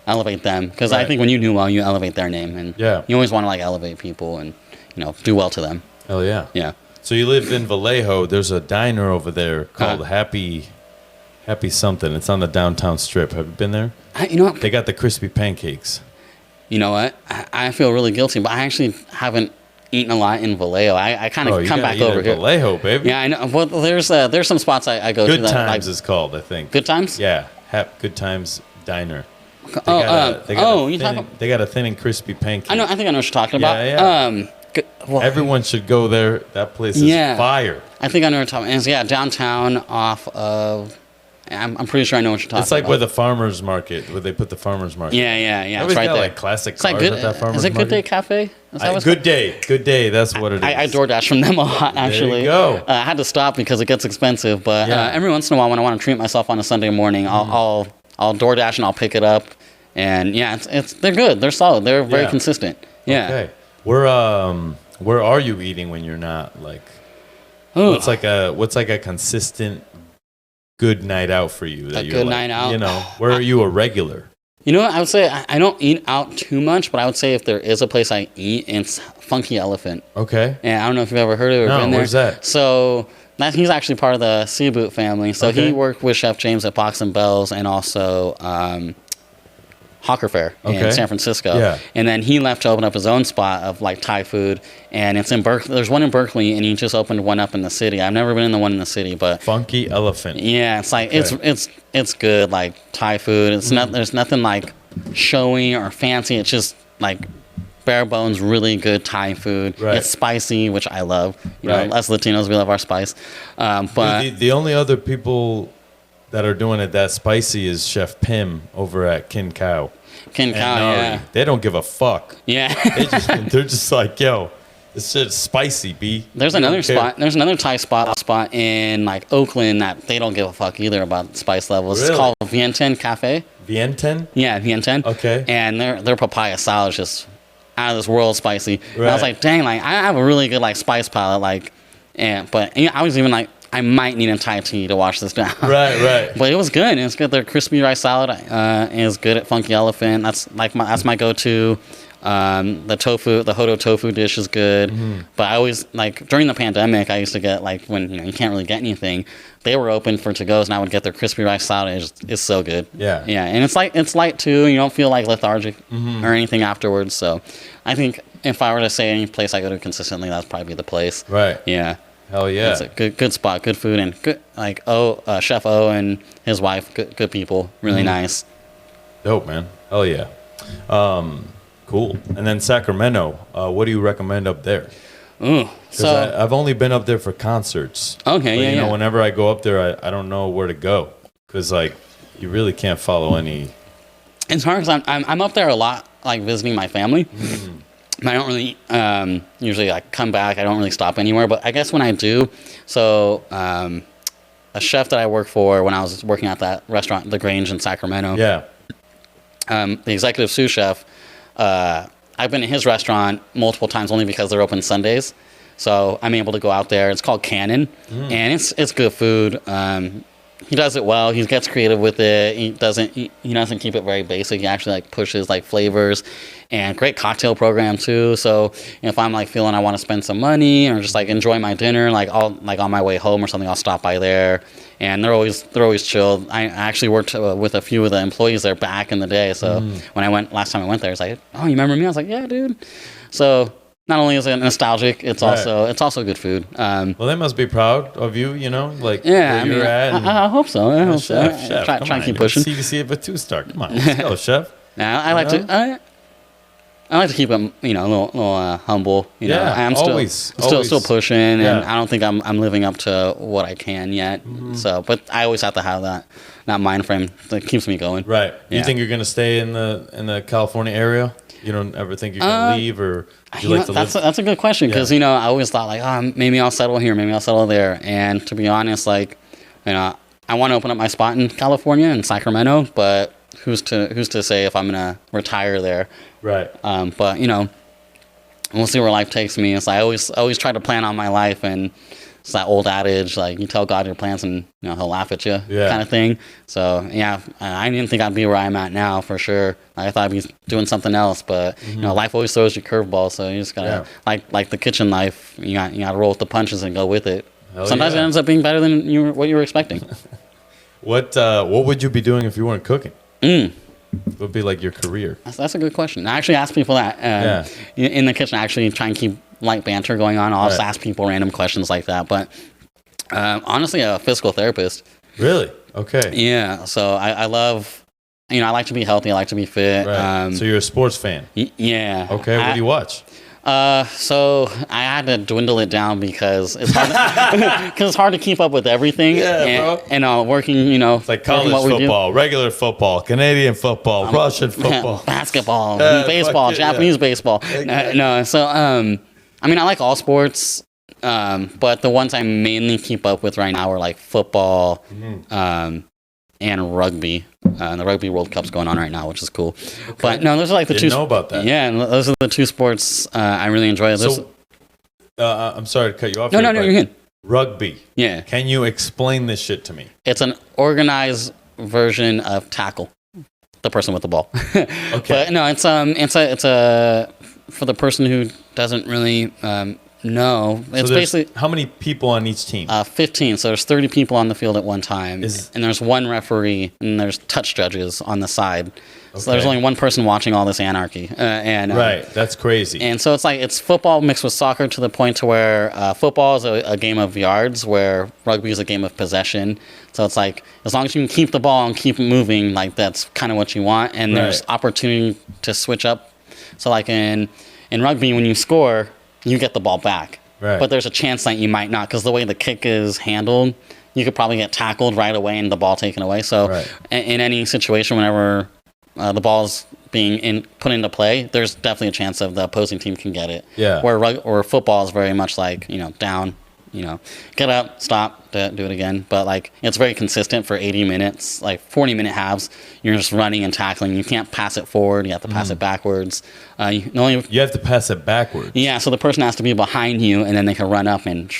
elevate them, because I think when you do well, you elevate their name, and you always want to like elevate people and, you know, do well to them. Hell yeah. Yeah. So you live in Vallejo. There's a diner over there called Happy something. It's on the downtown strip. Have you been there? You know what? They got the crispy pancakes. You know what? I feel really guilty, but I actually haven't eaten a lot in Vallejo. I kind of come back over here. Vallejo, baby. Yeah, I know. Well, there's some spots I go to. Good Times like, is called, I think. Good Times? Yeah, Good Times Diner. They got a thin and crispy pancake. I think I know what you're talking about. Yeah. Everyone should go there. That place is fire. I think I know what you're talking about. It's downtown off of. I'm pretty sure I know what you're talking about. It's like where the farmers market, where they put the farmers market. Yeah. It's right there. Like classic cars like at that farmers market. Is it Good Day Cafe? Good Day. That's what it is. I DoorDash from them a lot, actually. There you go. I had to stop because it gets expensive, but every once in a while when I want to treat myself on a Sunday morning, I'll DoorDash and I'll pick it up. And yeah, they're good. They're solid. They're very consistent. Yeah. Okay. Where are you eating when you're not like? What's like a consistent good night out for you? A good night out. You know, where are you a regular? You know what? I would say I don't eat out too much, but I would say if there is a place I eat, it's Funky Elephant. Okay. And I don't know if you've ever heard of it or been there. Where's that? So he's actually part of the Syhabout family. So he worked with Chef James at Box and Bells and also Hawker Fair in San Francisco. Yeah. And then he left to open up his own spot of like Thai food, and it's in Berkeley. There's one in Berkeley, and he just opened one up in the city. I've never been in the one in the city, but Funky Elephant. Yeah, it's like it's good like Thai food. It's not there's nothing like showy or fancy. It's just like bare bones, really good Thai food. Right. It's spicy, which I love. You know, us Latinos, we love our spice. But the only other people that are doing it that spicy is Chef Pim over at Kin Cow. Kin Cow, yeah. They don't give a fuck. Yeah. They're just like, yo, this shit's spicy, B. There's another spot. There's another Thai spot in like Oakland that they don't give a fuck either about spice levels. Really? It's called Vientiane Cafe. Vientiane? Yeah, Vientiane. Okay. And their papaya salad is just out of this world spicy. Right. And I was like, dang, like I have a really good like spice palette, like, but I was even like, I might need a Thai tea to wash this down. Right. But it was good. It was good. Their crispy rice salad is good at Funky Elephant. That's my go-to. The Hodo tofu dish is good. Mm-hmm. But I always like during the pandemic, I used to get like when you can't really get anything. They were open for to-goes, and I would get their crispy rice salad. It's so good. Yeah. And it's light too. You don't feel like lethargic or anything afterwards. So I think if I were to say any place I go to consistently, that'd probably be the place. Right. Yeah. Hell yeah. It's a good spot, good food, and good like Chef O and his wife, good people, really nice. Dope, man. Hell yeah. Cool. And then Sacramento, what do you recommend up there? Ooh. So I've only been up there for concerts. Okay, but, yeah, you know, yeah. whenever I go up there, I don't know where to go because like you really can't follow any. It's hard because I'm up there a lot, like visiting my family. I don't really usually like come back. I don't really stop anywhere. But I guess when I do, so a chef that I work for when I was working at that restaurant, The Grange in Sacramento. Yeah. The executive sous chef. I've been in his restaurant multiple times only because they're open Sundays. So I'm able to go out there. It's called Cannon, and it's good food. He does it well. He gets creative with it. He doesn't keep it very basic. He actually like pushes like flavors, and great cocktail program too. So if I'm like feeling I want to spend some money or just like enjoy my dinner, like I'll like on my way home or something, I'll stop by there. And they're always chill. I actually worked with a few of the employees there back in the day. So when last time I went there, it's like, oh, you remember me? I was like, yeah, dude. So not only is it nostalgic, it's also good food. Well, they must be proud of you, you know, like yeah, where you're at. I hope so. I hope so. Chef, Try and keep pushing. CDC of a 2-star. Come on, let's go, chef. Yeah, I like to keep it, you know, a little humble. You know, I'm still pushing, and I don't think I'm living up to what I can yet. So, but I always have to have that mind frame that keeps me going. Right. Yeah. You think you're gonna stay in the California area? You don't ever think you're gonna leave, or would you like to live? That's a good question because you know I always thought like, maybe I'll settle here, maybe I'll settle there. And to be honest, like, you know, I want to open up my spot in California in Sacramento, but who's to say if I'm gonna retire there? Right. But you know, we'll see where life takes me. It's like I always try to plan on my life, and it's that old adage like you tell God your plans and you know he'll laugh at you kind of thing. So yeah, I didn't think I'd be where I'm at now for sure. I thought I'd be doing something else, but you know life always throws you curveballs, so you just gotta like the kitchen life. You gotta roll with the punches and go with it. Sometimes it ends up being better than what you were expecting. What would you be doing if you weren't cooking? What would be like your career? That's a good question. I actually ask people that in the kitchen. I actually try and keep light banter going on. I'll just ask people random questions like that. But honestly, a physical therapist. Really? Okay. Yeah. So I love, you know, I like to be healthy. I like to be fit. Right. So you're a sports fan? Yeah. Okay. What do you watch? So I had to dwindle it down because it's hard to keep up with everything. Yeah, bro. And working, you know, it's like college football, regular football, Canadian football, Russian football, basketball, baseball, Japanese baseball. Exactly. No, so I mean, I like all sports, but the ones I mainly keep up with right now are like football, and rugby. The Rugby World Cup's going on right now, which is cool. Okay. But no, those are like the two. Didn't know about that. Yeah, and those are the two sports I really enjoy. So, I'm sorry to cut you off. No, you're good. Rugby. Yeah. Can you explain this shit to me? It's an organized version of tackle, the person with the ball. Okay. But no, it's a for the person who doesn't really know. It's basically how many people on each team? 15. So there's 30 people on the field at one time, and there's one referee, and there's touch judges on the side. So there's only one person watching all this anarchy. Right, that's crazy. And so it's football mixed with soccer to the point to where football is a game of yards, where rugby is a game of possession. So it's like as long as you can keep the ball and keep it moving, like that's kind of what you want. And there's opportunity to switch up. So like in rugby, when you score, you get the ball back. Right. But there's a chance that you might not, because the way the kick is handled, you could probably get tackled right away and the ball taken away. So in any situation, whenever the ball's being put into play, there's definitely a chance of the opposing team can get it. Yeah. Where football is very much like, you know, down, you know, get up, stop, do it again. But like it's very consistent for 80 minutes, like 40-minute halves. You're just running and tackling. You can't pass it forward. You have to pass it backwards. You have to pass it backwards. Yeah, so the person has to be behind you, and then they can run up and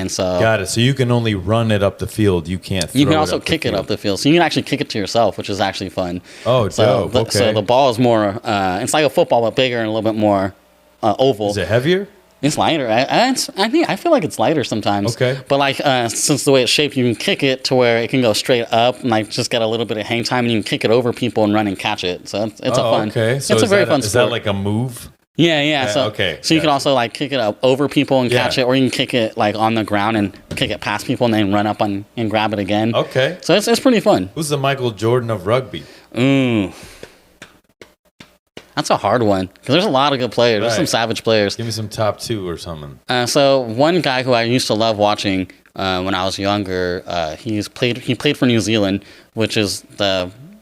so. Got it. So you can only run it up the field. You can't. Throw you can also kick it up the field. So you can actually kick it to yourself, which is actually fun. Oh, dope. Okay. So the ball is more. It's like a football, but bigger and a little bit more oval. Is it heavier? It's lighter. I feel like it's lighter sometimes. Okay. But like since the way it's shaped, you can kick it to where it can go straight up and like just get a little bit of hang time, and you can kick it over people and run and catch it. So it's a fun. Okay. So it's a very fun sport. Is that like a move? Yeah. So you can also like kick it up over people and catch it, or you can kick it like on the ground and kick it past people and then run up and grab it again. Okay. So it's pretty fun. Who's the Michael Jordan of rugby? That's a hard one because there's a lot of good players. There's some savage players. Give me some top 2 or something. So one guy who I used to love watching when I was younger, he played for New Zealand, which is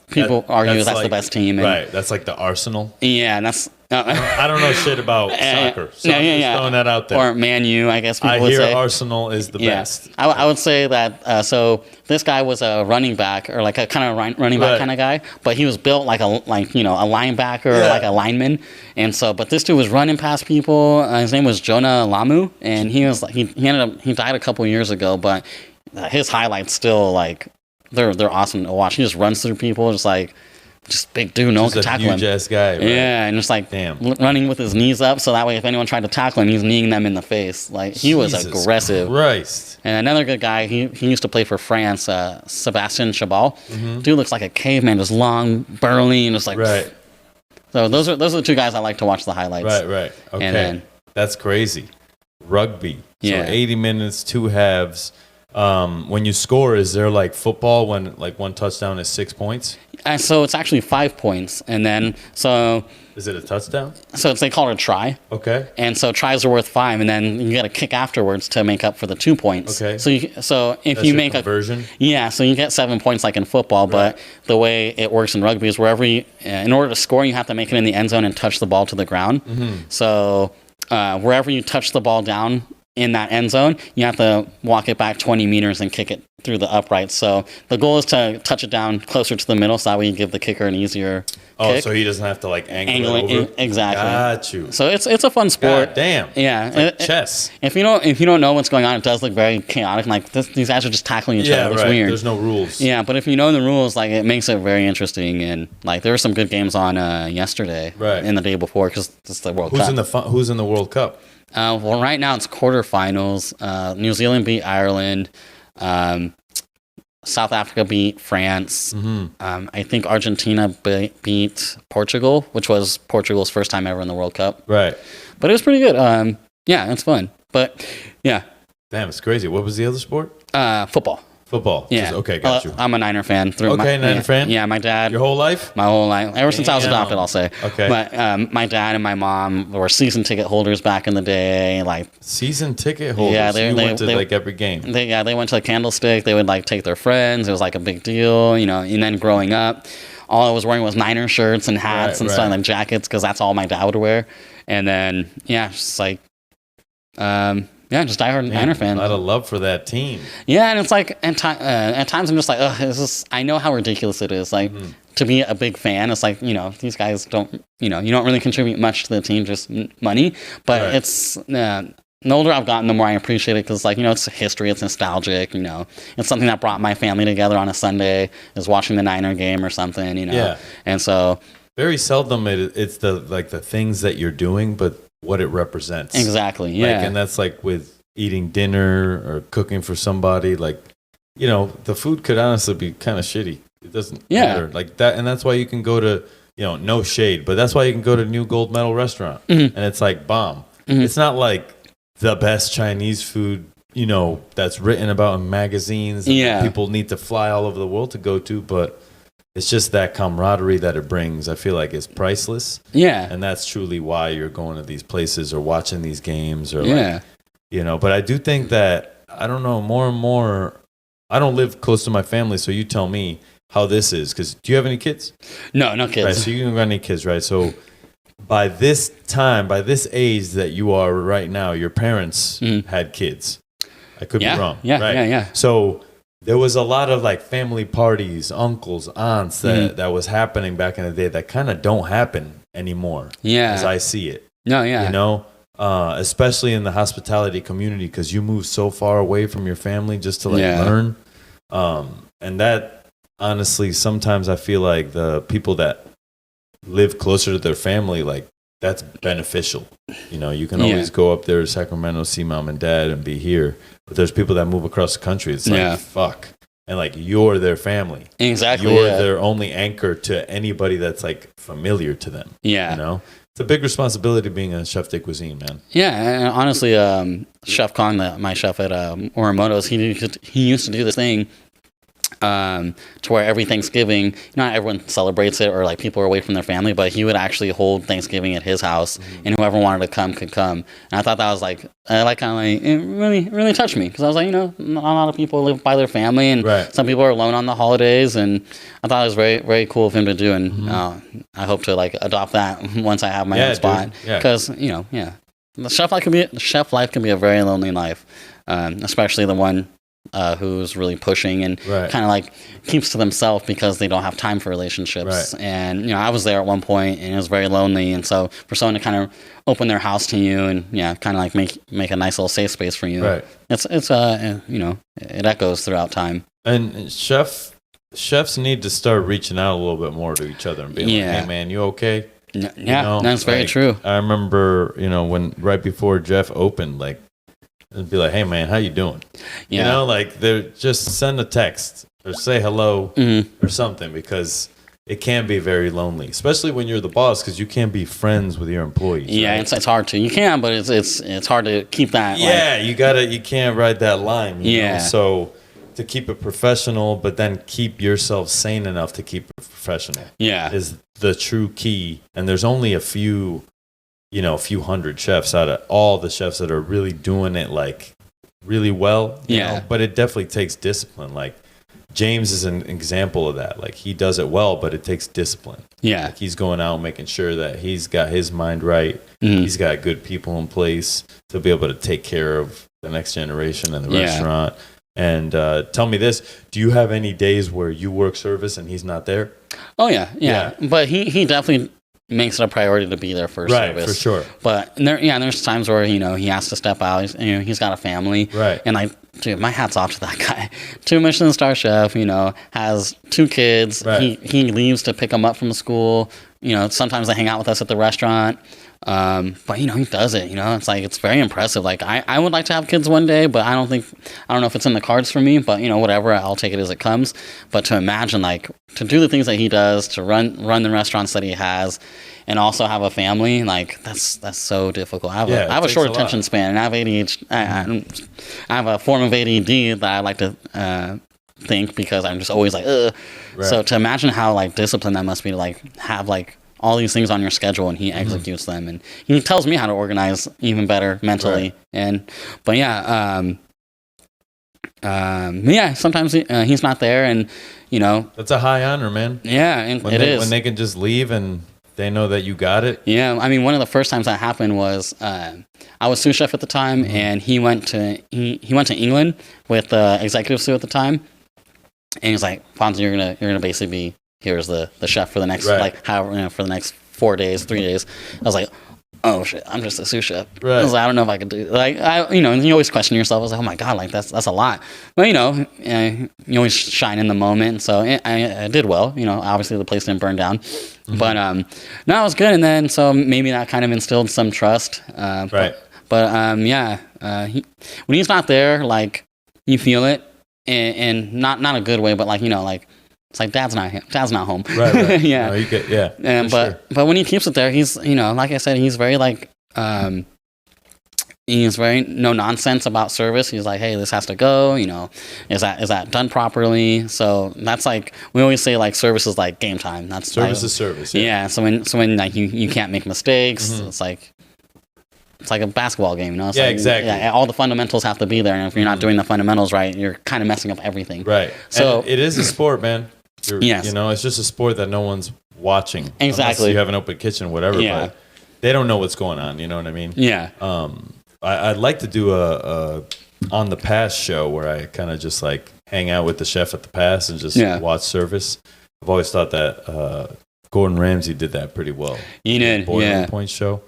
people argue that's like the best team. Right, that's like the Arsenal. Yeah, and that's... I don't know shit about soccer, so I'm just throwing that out there. Or Man U, I guess people would say. I hear Arsenal is the best. I would say that, so this guy was a running back, or like a kind of running back kind of guy, but he was built like a linebacker or like a lineman. And so, but this dude was running past people. His name was Jonah Lamu, and he died a couple years ago, but his highlights still, like, they're awesome to watch. He just runs through people, just big dude, no one can tackle him. Just a huge-ass guy, right? Yeah, and just like running with his knees up, so that way if anyone tried to tackle him, he's kneeing them in the face. Like, he was aggressive. Christ. And another good guy, he used to play for France, Sébastien Syhabout. Dude looks like a caveman, just long, burly, and just like... Right. So those are the 2 guys I like to watch the highlights. Right. Okay. And then, that's crazy. Rugby. Yeah. So 80 minutes, 2 halves. When you score, is there like football when like one touchdown is 6 points? So it's actually 5 points, and then so is it a touchdown? So they call it a try. Okay. And so tries are worth 5, and then you get a kick afterwards to make up for the 2 points. Okay. So if that's you your make conversion? So you get 7 points like in football, but the way it works in rugby is wherever in order to score, you have to make it in the end zone and touch the ball to the ground. So wherever you touch the ball down in that end zone, you have to walk it back 20 meters and kick it through the uprights. So the goal is to touch it down closer to the middle, so that way you give the kicker an easier kick. So he doesn't have to like angle it over? Exactly. Got you. So it's a fun sport. God damn. Yeah. It's like chess. If you don't know what's going on, it does look very chaotic. Like these guys are just tackling each other. It's weird. There's no rules. Yeah, but if you know the rules, like it makes it very interesting. And like there were some good games on yesterday and the day before because it's the World Cup. Who's in the World Cup? Well, right now it's quarterfinals. New Zealand beat Ireland. South Africa beat France. I think Argentina beat Portugal, which was Portugal's first time ever in the World Cup. Right. But it was pretty good. Yeah, it's fun. But yeah. Damn, it's crazy. What was the other sport? Football. Football. Yeah. Okay, got you. I'm a Niner fan. Niner fan? Yeah, my dad. Your whole life? My whole life. Ever since I was adopted, I'll say. Okay. But my dad and my mom were season ticket holders back in the day. Like season ticket holders? Yeah, they went to like every game. They went to the Candlestick. They would like take their friends. It was like a big deal, you know. And then growing up, all I was wearing was Niner shirts and hats and stuff, like jackets, because that's all my dad would wear. And then, just like... just diehard Niner fan. A lot of love for that team. Yeah, and it's like at times I'm just like, I know how ridiculous it is. Like to be a big fan, it's like these guys don't, you don't really contribute much to the team, just money. But it's the older I've gotten, the more I appreciate it because it's history, it's nostalgic. It's something that brought my family together on a Sunday, is watching the Niner game or something. And so very seldom it's the things that you're doing, but what it represents. Exactly, yeah. And that's like with eating dinner or cooking for somebody, the food could honestly be kind of shitty. It doesn't matter. Like that, and that's why you can go to, no shade, but that's why you can go to New Gold Medal Restaurant and it's like bomb. It's not like the best Chinese food, that's written about in magazines and people need to fly all over the world to go to, but it's just that camaraderie that it brings. I feel like it's priceless. Yeah. And that's truly why you're going to these places or watching these games or but I do think that, I don't know, more and more, I don't live close to my family, so you tell me how this is. Because do you have any kids? No kids. Right, so you don't got any kids, right? So by this age that you are right now, your parents had kids. I could be wrong. Yeah. So there was a lot of like family parties, uncles, aunts that was happening back in the day that kind of don't happen anymore. Yeah, as I see it. No, yeah. Especially in the hospitality community, because you move so far away from your family just to learn. And that honestly, sometimes I feel like the people that live closer to their family, like that's beneficial. You can always go up there to Sacramento, see mom and dad, and be here. But there's people that move across the country. It's like, fuck. And like, you're their family. Exactly. You're their only anchor to anybody that's like familiar to them. Yeah. It's a big responsibility being a chef de cuisine, man. Yeah. And honestly, Chef Kong, my chef at Morimoto's, he used to do this thing to where every Thanksgiving, not everyone celebrates it or like people are away from their family, but he would actually hold Thanksgiving at his house, and whoever wanted to come could come. And I thought that was like, it really touched me, because I was like, not a lot of people live by their family, and some people are alone on the holidays, and I thought it was very, very cool of him to do, and I hope to like adopt that once I have my own spot, because the chef life can be a very lonely life, especially the one who's really pushing and kind of like keeps to themselves because they don't have time for relationships. And I was there at one point, and it was very lonely. And so for someone to kind of open their house to you and kind of like make a nice little safe space for you, it's it echoes throughout time. And chefs need to start reaching out a little bit more to each other and being like, "Hey man, you okay?" That's very true. I remember when right before Jeff opened, like, it'd be like, "Hey man, how you doing?" Like they're just send a text or say hello or something, because it can be very lonely, especially when you're the boss, because you can't be friends with your employees. It's hard to. You can, but it's hard to keep that. You can't ride that line. You know? So to keep it professional, but then keep yourself sane enough to keep it professional. Is the true key. And there's only a few hundred chefs out of all the chefs that are really doing it like really well. You know? But it definitely takes discipline. Like James is an example of that. Like he does it well, but it takes discipline. Like he's going out making sure that he's got his mind right. He's got good people in place to be able to take care of the next generation and the restaurant. And tell me this, do you have any days where you work service and he's not there? Oh, yeah. But he definitely makes it a priority to be there for service. For sure. But there's times where, he has to step out. He's got a family. And like, dude, my hat's off to that guy. 2 Michelin star chef, has 2 kids. He leaves to pick them up from school. Sometimes they hang out with us at the restaurant. But he does it, it's like, it's very impressive. Like I would like to have kids one day, but I don't know if it's in the cards for me, but whatever, I'll take it as it comes. But to imagine, like, to do the things that he does, to run the restaurants that he has, and also have a family, like that's so difficult. I have a short attention span, and I have ADHD. I have a form of ADD that I like to think, because I'm just always like, ugh. So to imagine how like disciplined that must be to like have like all these things on your schedule, and he executes them, and he tells me how to organize even better mentally. Sometimes he's not there, and that's a high honor, man. And when they can just leave and they know that you got it. I mean, one of the first times that happened was I was sous chef at the time, and he went to England with executive sous at the time, and he's like, "Fonzie, you're gonna basically be here as the chef for the next for the next 4 days, 3 days." I was like, "Oh shit, I'm just a sous chef." I was like, I don't know if I could do and you always question yourself. I was like, "Oh my god, like that's a lot." But you always shine in the moment. So I did well. Obviously the place didn't burn down, but no, it was good. And then so maybe that kind of instilled some trust. But when he's not there, like you feel it, and not a good way, but like like. It's like dad's not home. Right. But when he keeps it there, he's like I said, he's very like he's very no nonsense about service. He's like, "Hey, this has to go. Is that done properly?" So that's like, we always say like service is like game time. That's service is service. So when like you can't make mistakes, it's like a basketball game, It's exactly. All the fundamentals have to be there, and if you're not doing the fundamentals right, you're kind of messing up everything. Right. So and it is a sport, man. Yes. It's just a sport that no one's watching. Exactly. Unless you have an open kitchen, whatever. But they don't know what's going on. You know what I mean? Yeah. I'd like to do a on the pass show where I kind of just like hang out with the chef at the pass and just watch service. I've always thought that Gordon Ramsay did that pretty well. He did. Boiling Point show.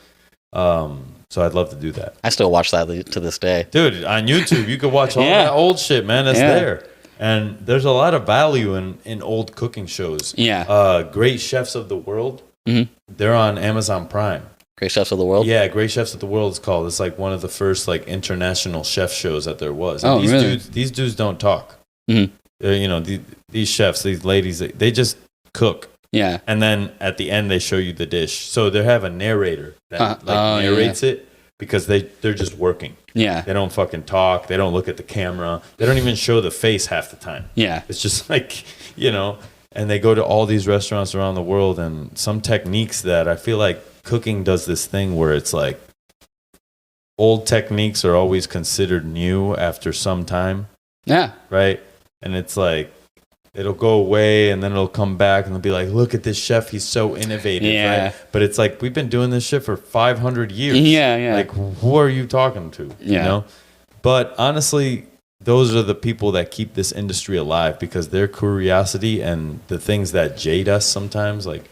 So I'd love to do that. I still watch that to this day. Dude, on YouTube, you could watch all that old shit, man. That's there. And there's a lot of value in old cooking shows. Great Chefs of the World. They're on Amazon Prime. Great Chefs of the World? Yeah, Great Chefs of the World is called. It's like one of the first like international chef shows that there was. And these dudes don't talk. These chefs, these ladies, they just cook. Yeah. And then at the end they show you the dish. So they have a narrator that narrates it. because they're just working. Yeah. They don't fucking talk. They don't look at the camera. They don't even show the face half the time. Yeah. It's just like, and they go to all these restaurants around the world, and some techniques that I feel like cooking does this thing where it's like old techniques are always considered new after some time. Yeah. Right? And it's like, it'll go away and then it'll come back and they'll be like, look at this chef, he's so innovative. Yeah. Right? But it's like, we've been doing this shit for 500 years. Yeah. Like, who are you talking to? Yeah. But honestly, those are the people that keep this industry alive, because their curiosity and the things that jade us sometimes, like,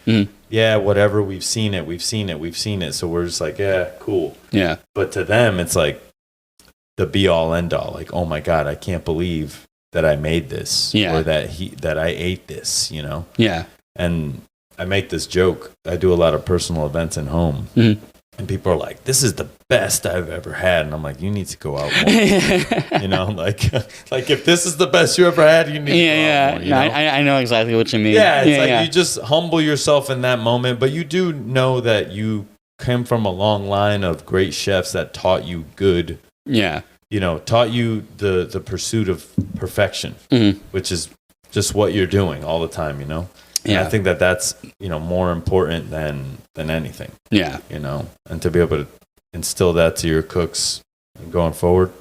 yeah, whatever, we've seen it. So we're just like, yeah, cool. Yeah. But to them, it's like the be all end all. Like, oh my God, I can't believe that I made this, or that I ate this, Yeah. And I make this joke. I do a lot of personal events in home, and people are like, "This is the best I've ever had," and I'm like, "You need to go out more." like if this is the best you ever had, you need to go out more. I know exactly what you mean. Yeah, it's like you just humble yourself in that moment, but you do know that you came from a long line of great chefs that taught you good. Yeah. Taught you the pursuit of perfection, which is just what you're doing all the time, And I think that's, more important than anything. Yeah. And to be able to instill that to your cooks going forward.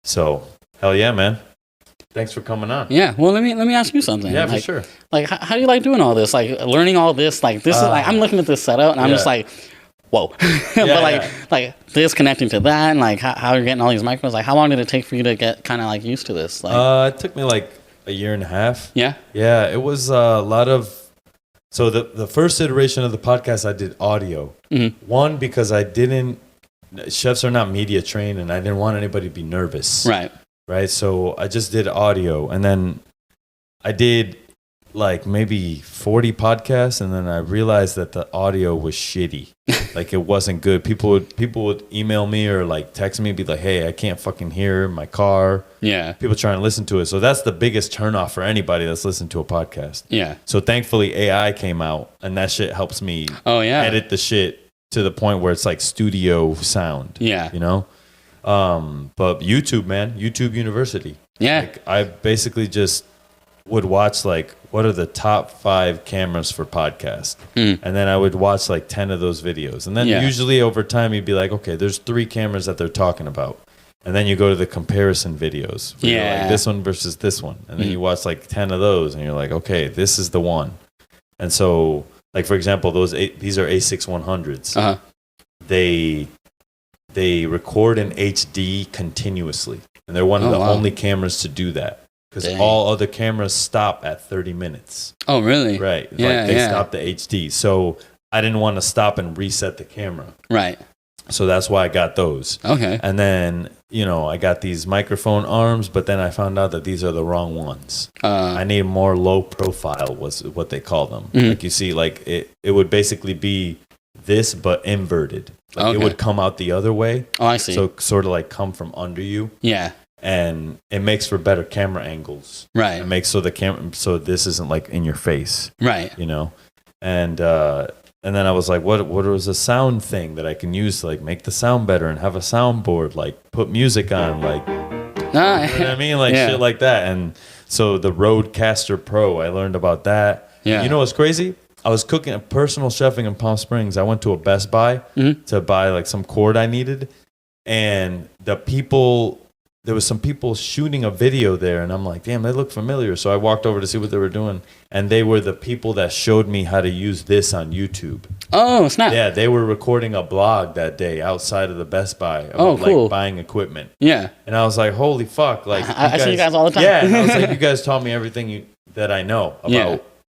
So, hell yeah, man. Thanks for coming on. Yeah. Well, let me ask you something. Yeah, for sure. Like, how do you like doing all this? Like, learning all this? Like, this is like, I'm looking at this setup and I'm just like, whoa. But like this connecting to that, and like how you're getting all these microphones, like how long did it take for you to get kind of like used to this? Like, it took me like a year and a half. Yeah. Yeah, it was a lot of. So the first iteration of the podcast, I did audio. One, because chefs are not media trained, and I didn't want anybody to be nervous. Right. So I just did audio, and then I did like maybe 40 podcasts, and then I realized that the audio was shitty. Like, it wasn't good. People would email me or like text me and be like, "Hey, I can't fucking hear in my car." Yeah. People trying to listen to it. So that's the biggest turnoff for anybody that's listening to a podcast. Yeah. So thankfully AI came out, and that shit helps me edit the shit to the point where it's like studio sound. Yeah. But YouTube, man, YouTube University. Yeah. Like, I basically just would watch like, what are the top 5 cameras for podcast, and then I would watch like 10 of those videos, and then usually over time you'd be like, okay, there's 3 cameras that they're talking about, and then you go to the comparison videos, like this one versus this one, and then you watch like 10 of those, and you're like, okay, this is the one. And so, like, for example, these are A6100s. They record in HD continuously, and they're one of the only cameras to do that. Because all other cameras stop at 30 minutes. Oh, really? Right. Yeah, they stop the HD. So I didn't want to stop and reset the camera. Right. So that's why I got those. Okay. And then, I got these microphone arms, but then I found out that these are the wrong ones. I need more low profile, was what they call them. Like, you see, like it would basically be this, but inverted. Like, it would come out the other way. Oh, I see. So sort of like come from under you. Yeah. And it makes for better camera angles. Right. It makes so this isn't like in your face. Right. And then I was like, what was a sound thing that I can use to like make the sound better, and have a soundboard, like put music on, like, you know what I mean? Like shit like that. And so the Rodecaster Pro, I learned about that. Yeah. You know what's crazy? I was cooking personal chefing in Palm Springs. I went to a Best Buy to buy like some cord I needed, and there was some people shooting a video there, and I'm like, damn, they look familiar. So I walked over to see what they were doing, and they were the people that showed me how to use this on YouTube. Oh, snap. Yeah, they were recording a blog that day outside of the Best Buy of cool. like buying equipment. Yeah. And I was like, holy fuck. Like, I see you guys all the time. Yeah, and I was like, you guys taught me everything that I know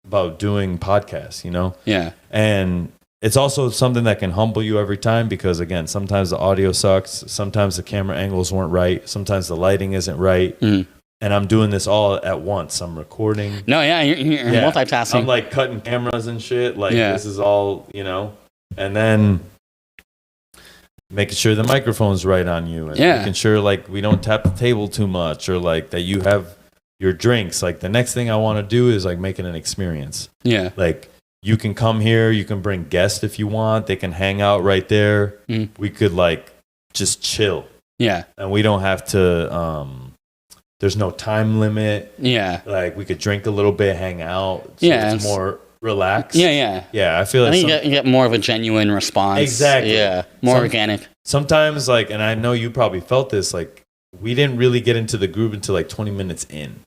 about doing podcasts, Yeah. And it's also something that can humble you every time, because, again, sometimes the audio sucks. Sometimes the camera angles weren't right. Sometimes the lighting isn't right. And I'm doing this all at once. I'm recording. No, you're multitasking. I'm like cutting cameras and shit. Like, this is all, and then making sure the microphone's right on you, and making sure like we don't tap the table too much, or like that you have your drinks. Like, the next thing I want to do is like making an experience. Yeah. Like, you can come here, you can bring guests if you want. They can hang out right there. We could like just chill. Yeah. And we don't have to, there's no time limit. Yeah. Like we could drink a little bit, hang out. So Yeah. it's more relaxed. Yeah. I feel like I think you get more of a genuine response. Exactly. Yeah. More organic. Sometimes, like, and I know you probably felt this, like, we didn't really get into the groove until like 20 minutes in.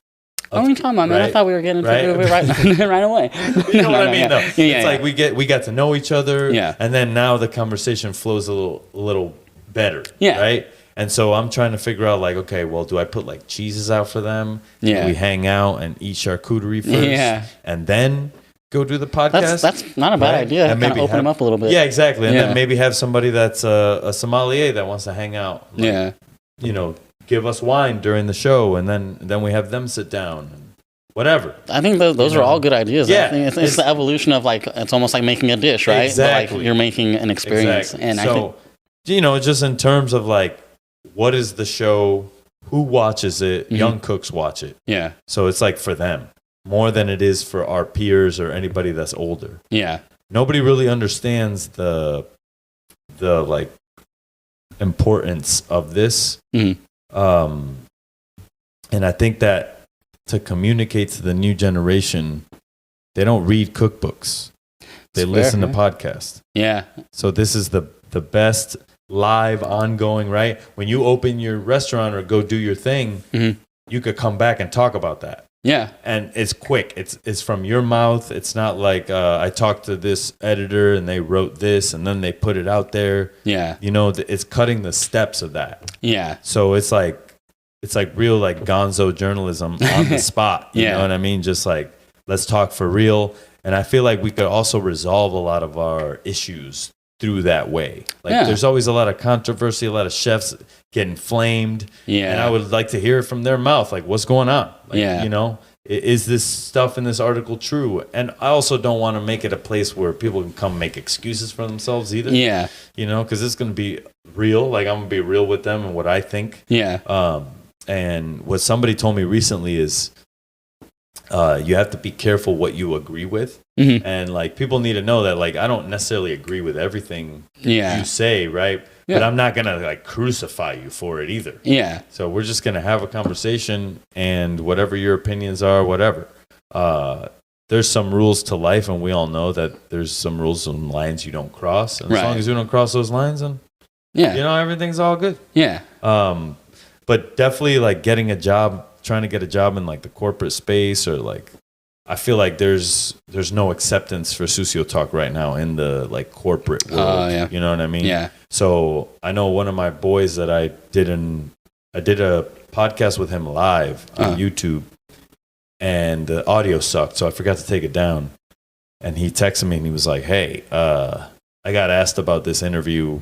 What are you talking about, man? Right? I thought we were getting into the groove right away. You know what I mean, though? Yeah, it's like we got to know each other. Yeah. And then now the conversation flows a little better. Yeah. Right? And so I'm trying to figure out, like, okay, well, do I put like cheeses out for them? Yeah. Do we hang out and eat charcuterie first? Yeah. And then go do the podcast? That's not a bad idea. And Kind of open them up a little bit. Yeah, exactly. And then maybe have somebody that's a sommelier that wants to hang out. Like, Yeah. You know, give us wine during the show, and then we have them sit down. And whatever. I think those are all good ideas. Yeah. I think it's the evolution of, like, it's almost like making a dish, right? Exactly. But, like, you're making an experience. Exactly. And so, I think, you know, just in terms of, like, what is the show? Who watches it? Mm-hmm. Young cooks watch it. yeah. So it's like for them more than it is for our peers or anybody that's older. Yeah. Nobody really understands the like importance of this. Mm-hmm. And I think that to communicate to the new generation, they don't read cookbooks. They listen to podcasts. Yeah. So this is the best live, ongoing, right? When you open your restaurant or go do your thing, Mm-hmm. you could come back and talk about that. Yeah. And it's quick. It's from your mouth. It's not like I talked to this editor and they wrote this and then they put it out there. Yeah. You know, it's cutting the steps of that. Yeah. So it's like real like gonzo journalism on the spot. You know what I mean? Just like, let's talk for real. And I feel like we could also resolve a lot of our issues through that way. Like there's always a lot of controversy, a lot of chefs getting flamed. Yeah. And I would like to hear it from their mouth. Like, what's going on? Like, you know, is this stuff in this article true? And I also don't want to make it a place where people can come make excuses for themselves either. Yeah. You know, because it's going to be real. Like, I'm going to be real with them and what I think. Yeah. And what somebody told me recently is you have to be careful what you agree with. Mm-hmm. And like people need to know that like I don't necessarily agree with everything you say, right? Yeah. But I'm not gonna like crucify you for it either. Yeah. So we're just gonna have a conversation, and whatever your opinions are, whatever. There's some rules to life, and we all know that there's some rules and lines you don't cross. And as long as you don't cross those lines, then you know everything's all good. Yeah. But definitely like getting a job, trying to get a job in like the corporate space, or like I feel like there's no acceptance for Sucio Talk right now in the like corporate world. You know what I mean? Yeah. So I know one of my boys that I did a podcast with him live on YouTube, and the audio sucked, so I forgot to take it down. And he texted me and he was like, "Hey, I got asked about this in an interview.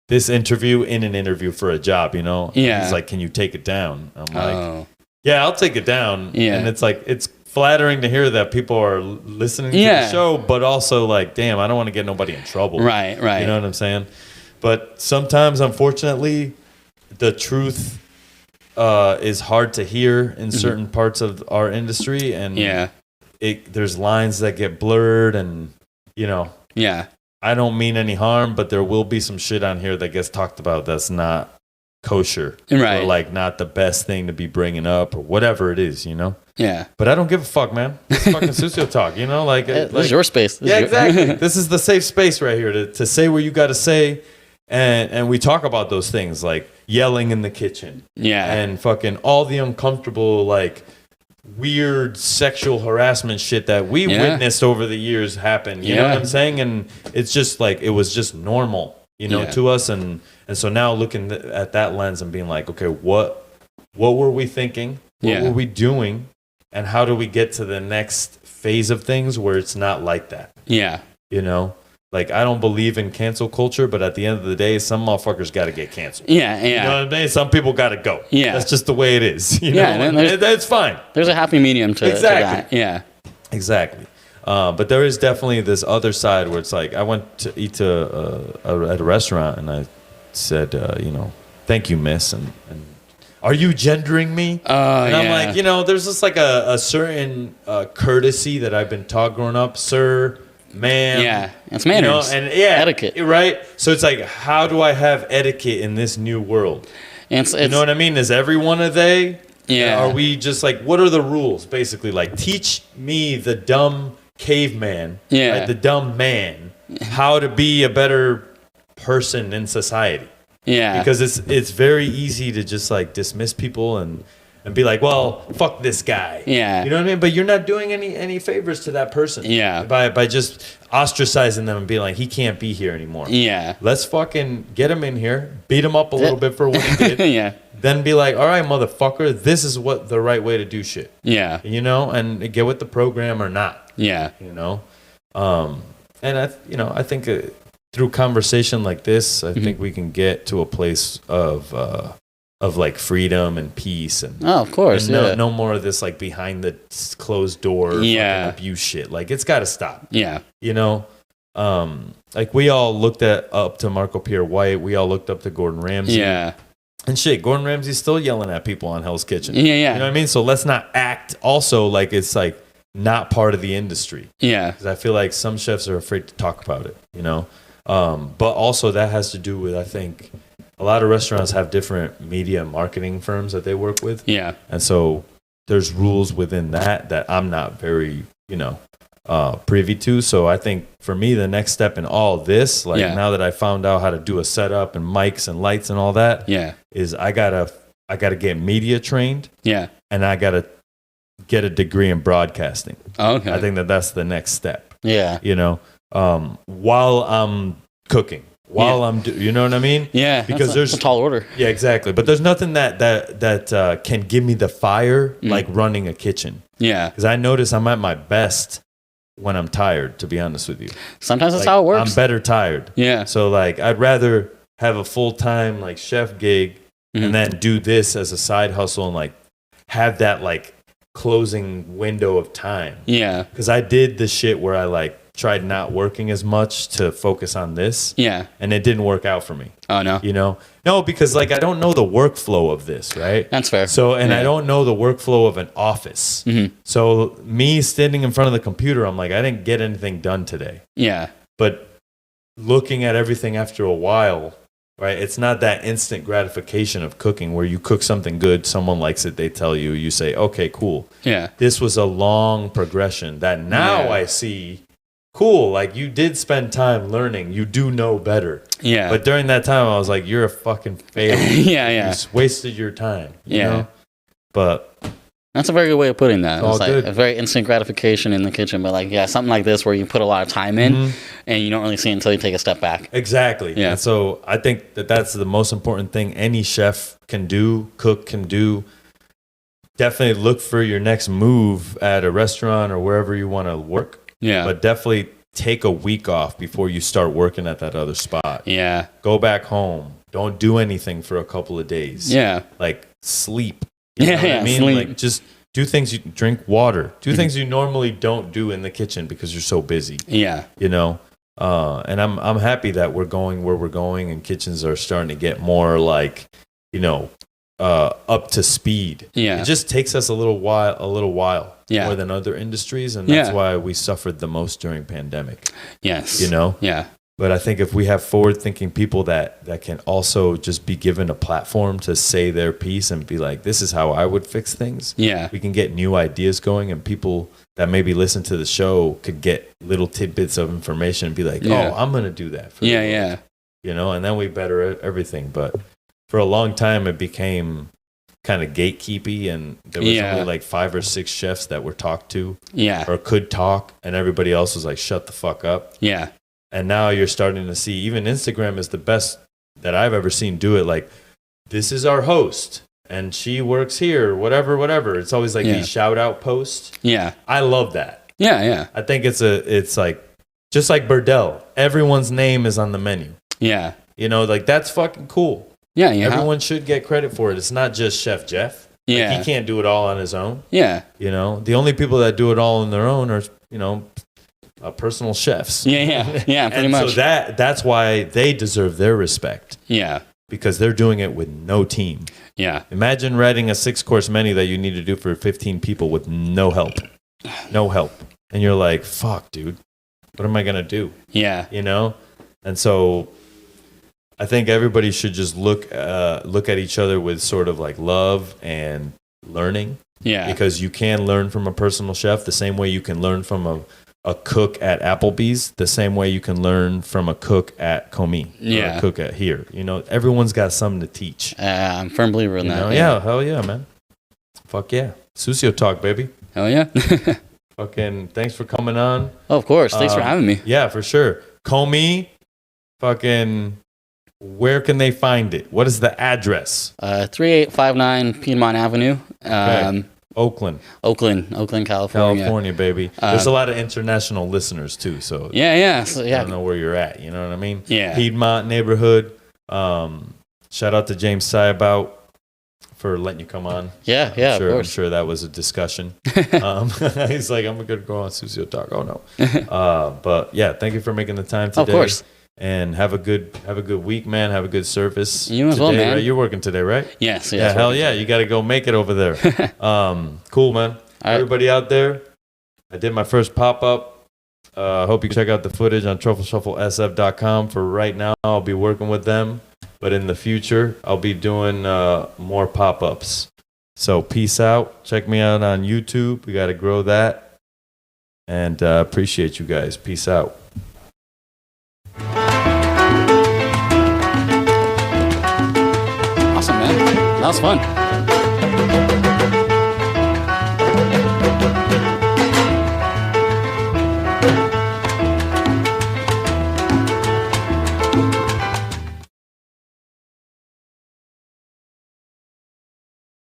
This interview in an interview for a job, you know?" Yeah. He's like, "Can you take it down?" I'm like, "Yeah, I'll take it down." Yeah. And it's like, it's flattering to hear that people are listening to the show, but also like, damn, I don't want to get nobody in trouble. Right. You know what I'm saying? But sometimes, unfortunately, the truth is hard to hear in certain parts of our industry. And there's lines that get blurred, and, you know. Yeah. I don't mean any harm, but there will be some shit on here that gets talked about that's not kosher, right? Or like not the best thing to be bringing up, or whatever it is, you know. Yeah. But I don't give a fuck, man. It's fucking Sucio Talk, you know. Like, this is your space. Exactly. This is the safe space right here to say what you got to say, and we talk about those things like yelling in the kitchen, and fucking all the uncomfortable like weird sexual harassment shit that we witnessed over the years happen. You know what I'm saying? And it's just like, it was just normal, you know, to us. And so now looking at that lens and being like, okay, what were we thinking? What were we doing? And how do we get to the next phase of things where it's not like that? Yeah. You know? Like, I don't believe in cancel culture, but at the end of the day, some motherfuckers got to get canceled. Yeah. You know what I mean? Some people got to go. Yeah. That's just the way it is. You know? That's fine. There's a happy medium to that. Yeah. Exactly. But there is definitely this other side where it's like, I went to eat at a restaurant, and I said, you know, "Thank you, miss," and "Are you gendering me?" And I'm like, you know, there's just like a certain courtesy that I've been taught growing up, sir. ma'am. Yeah, it's manners. And etiquette. Right? So it's like, how do I have etiquette in this new world? It's you know what I mean? Is everyone a they? Yeah. Are we just like, what are the rules? Basically, like, teach me, the dumb caveman, right, the dumb man, how to be a better person in society. Yeah. Because it's very easy to just like dismiss people and be like, well, fuck this guy. Yeah. You know what I mean? But you're not doing any favors to that person. Yeah. By just ostracizing them and being like, he can't be here anymore. Yeah. Let's fucking get him in here, beat him up a little bit for what he did. Yeah. Then be like, all right, motherfucker, this is what the right way to do shit. Yeah. You know, and get with the program or not. Yeah. You know? And I think through conversation like this, I think we can get to a place of like freedom and peace and of course, and no more of this like behind the closed door fucking abuse shit. Like, it's got to stop. Yeah. You know, like we all looked up to Marco Pierre White. We all looked up to Gordon Ramsay. Yeah. And shit, Gordon Ramsay's still yelling at people on Hell's Kitchen. Yeah, yeah. You know what I mean? So let's not act also like it's like not part of the industry. Yeah. Because I feel like some chefs are afraid to talk about it, you know? But also that has to do with, I think, a lot of restaurants have different media and marketing firms that they work with. Yeah. And so there's rules within that I'm not very, privy to. So I think for me, the next step in all this, like now that I found out how to do a setup and mics and lights and all that, is I gotta get media trained. Yeah. And I gotta get a degree in broadcasting. Okay. I think that's the next step. Yeah. While I'm cooking, you know what I mean? Yeah. Because that's a tall order. Yeah, exactly. But there's nothing that can give me the fire like running a kitchen. Yeah. Because I notice I'm at my best when I'm tired, to be honest with you. Sometimes that's like, how it works. I'm better tired. Yeah. So like, I'd rather have a full-time like chef gig and then do this as a side hustle and like have that like closing window of time. Yeah. Because I did the shit where I like tried not working as much to focus on this. Yeah. And it didn't work out for me. Oh, no? No, because like I don't know the workflow of this, right? That's fair. So, and I don't know the workflow of an office. Mm-hmm. So me standing in front of the computer, I'm like, I didn't get anything done today. Yeah. But looking at everything after a while, right? It's not that instant gratification of cooking where you cook something good, someone likes it, they tell you, you say, okay, cool. Yeah. This was a long progression that now I see. Cool, like you did spend time learning. You do know better. Yeah. But during that time, I was like, you're a fucking failure. Yeah. You just wasted your time. You know? But that's a very good way of putting that. It's like good. a very instant gratification in the kitchen. But like, something like this where you put a lot of time in and you don't really see it until you take a step back. Exactly. Yeah. And so I think that's the most important thing any chef can do, cook can do. Definitely look for your next move at a restaurant or wherever you want to work. Yeah. But definitely take a week off before you start working at that other spot. Yeah. Go back home. Don't do anything for a couple of days. Yeah. Like sleep. You know what I mean? Sleep. Like just do things, you drink water. Do things you normally don't do in the kitchen because you're so busy. Yeah. And I'm happy that we're going where we're going and kitchens are starting to get more like, up to speed. Yeah. It just takes us a little while more than other industries, and that's why we suffered the most during pandemic. Yes. Yeah. But I think if we have forward-thinking people that can also just be given a platform to say their piece and be like, this is how I would fix things. Yeah. We can get new ideas going, and people that maybe listen to the show could get little tidbits of information and be like, oh, I'm going to do that. For yeah. And then we better everything. But for a long time, it became kind of gatekeepy, and there was only like 5 or 6 chefs that were talked to or could talk, and everybody else was like, shut the fuck up. Yeah. And now you're starting to see, even Instagram is the best that I've ever seen do it. Like, this is our host, and she works here, whatever. It's always like these shout out posts. Yeah. I love that. Yeah. I think it's like, just like Burdell, everyone's name is on the menu. Yeah. Like that's fucking cool. Yeah. Everyone should get credit for it. It's not just Chef Jeff. Yeah. Like, he can't do it all on his own. Yeah. The only people that do it all on their own are, personal chefs. Yeah, pretty much. So that's why they deserve their respect. Yeah. Because they're doing it with no team. Yeah. Imagine writing a 6-course menu that you need to do for 15 people with no help. No help. And you're like, fuck, dude. what am I gonna do? Yeah. You know, and so I think everybody should just look at each other with sort of like love and learning. Yeah. Because you can learn from a personal chef the same way you can learn from a cook at Applebee's, the same way you can learn from a cook at Commis, or a cook at here. You know, everyone's got something to teach. I'm a firm believer in that. Yeah, hell yeah, man. Fuck yeah. Sucio Talk, baby. Hell yeah. Fucking thanks for coming on. Oh, of course. Thanks for having me. Yeah, for sure. Commis, fucking, where can they find it? What is the address? 3859 Piedmont Avenue. Okay. Oakland, California. California, baby. There's a lot of international listeners too, so yeah. I don't know where you're at. You know what I mean? Yeah. Piedmont neighborhood. Shout out to James Syhabout for letting you come on. Yeah, of course. I'm course. sure that was a discussion. He's like, I'm gonna go on Sucio Talk. Oh no. But yeah, thank you for making the time today. Of course. And have a good week, man. Have a good service. You as today, well, man. Right? You're working today, right? Yes. Yeah, hell yeah. You got to go make it over there. Cool, man. All right. Everybody out there, I did my first pop-up. Hope you check out the footage on truffleshufflesf.com. For right now, I'll be working with them. But in the future, I'll be doing more pop-ups. So peace out. Check me out on YouTube. We got to grow that. And appreciate you guys. Peace out. Awesome, man. That was fun.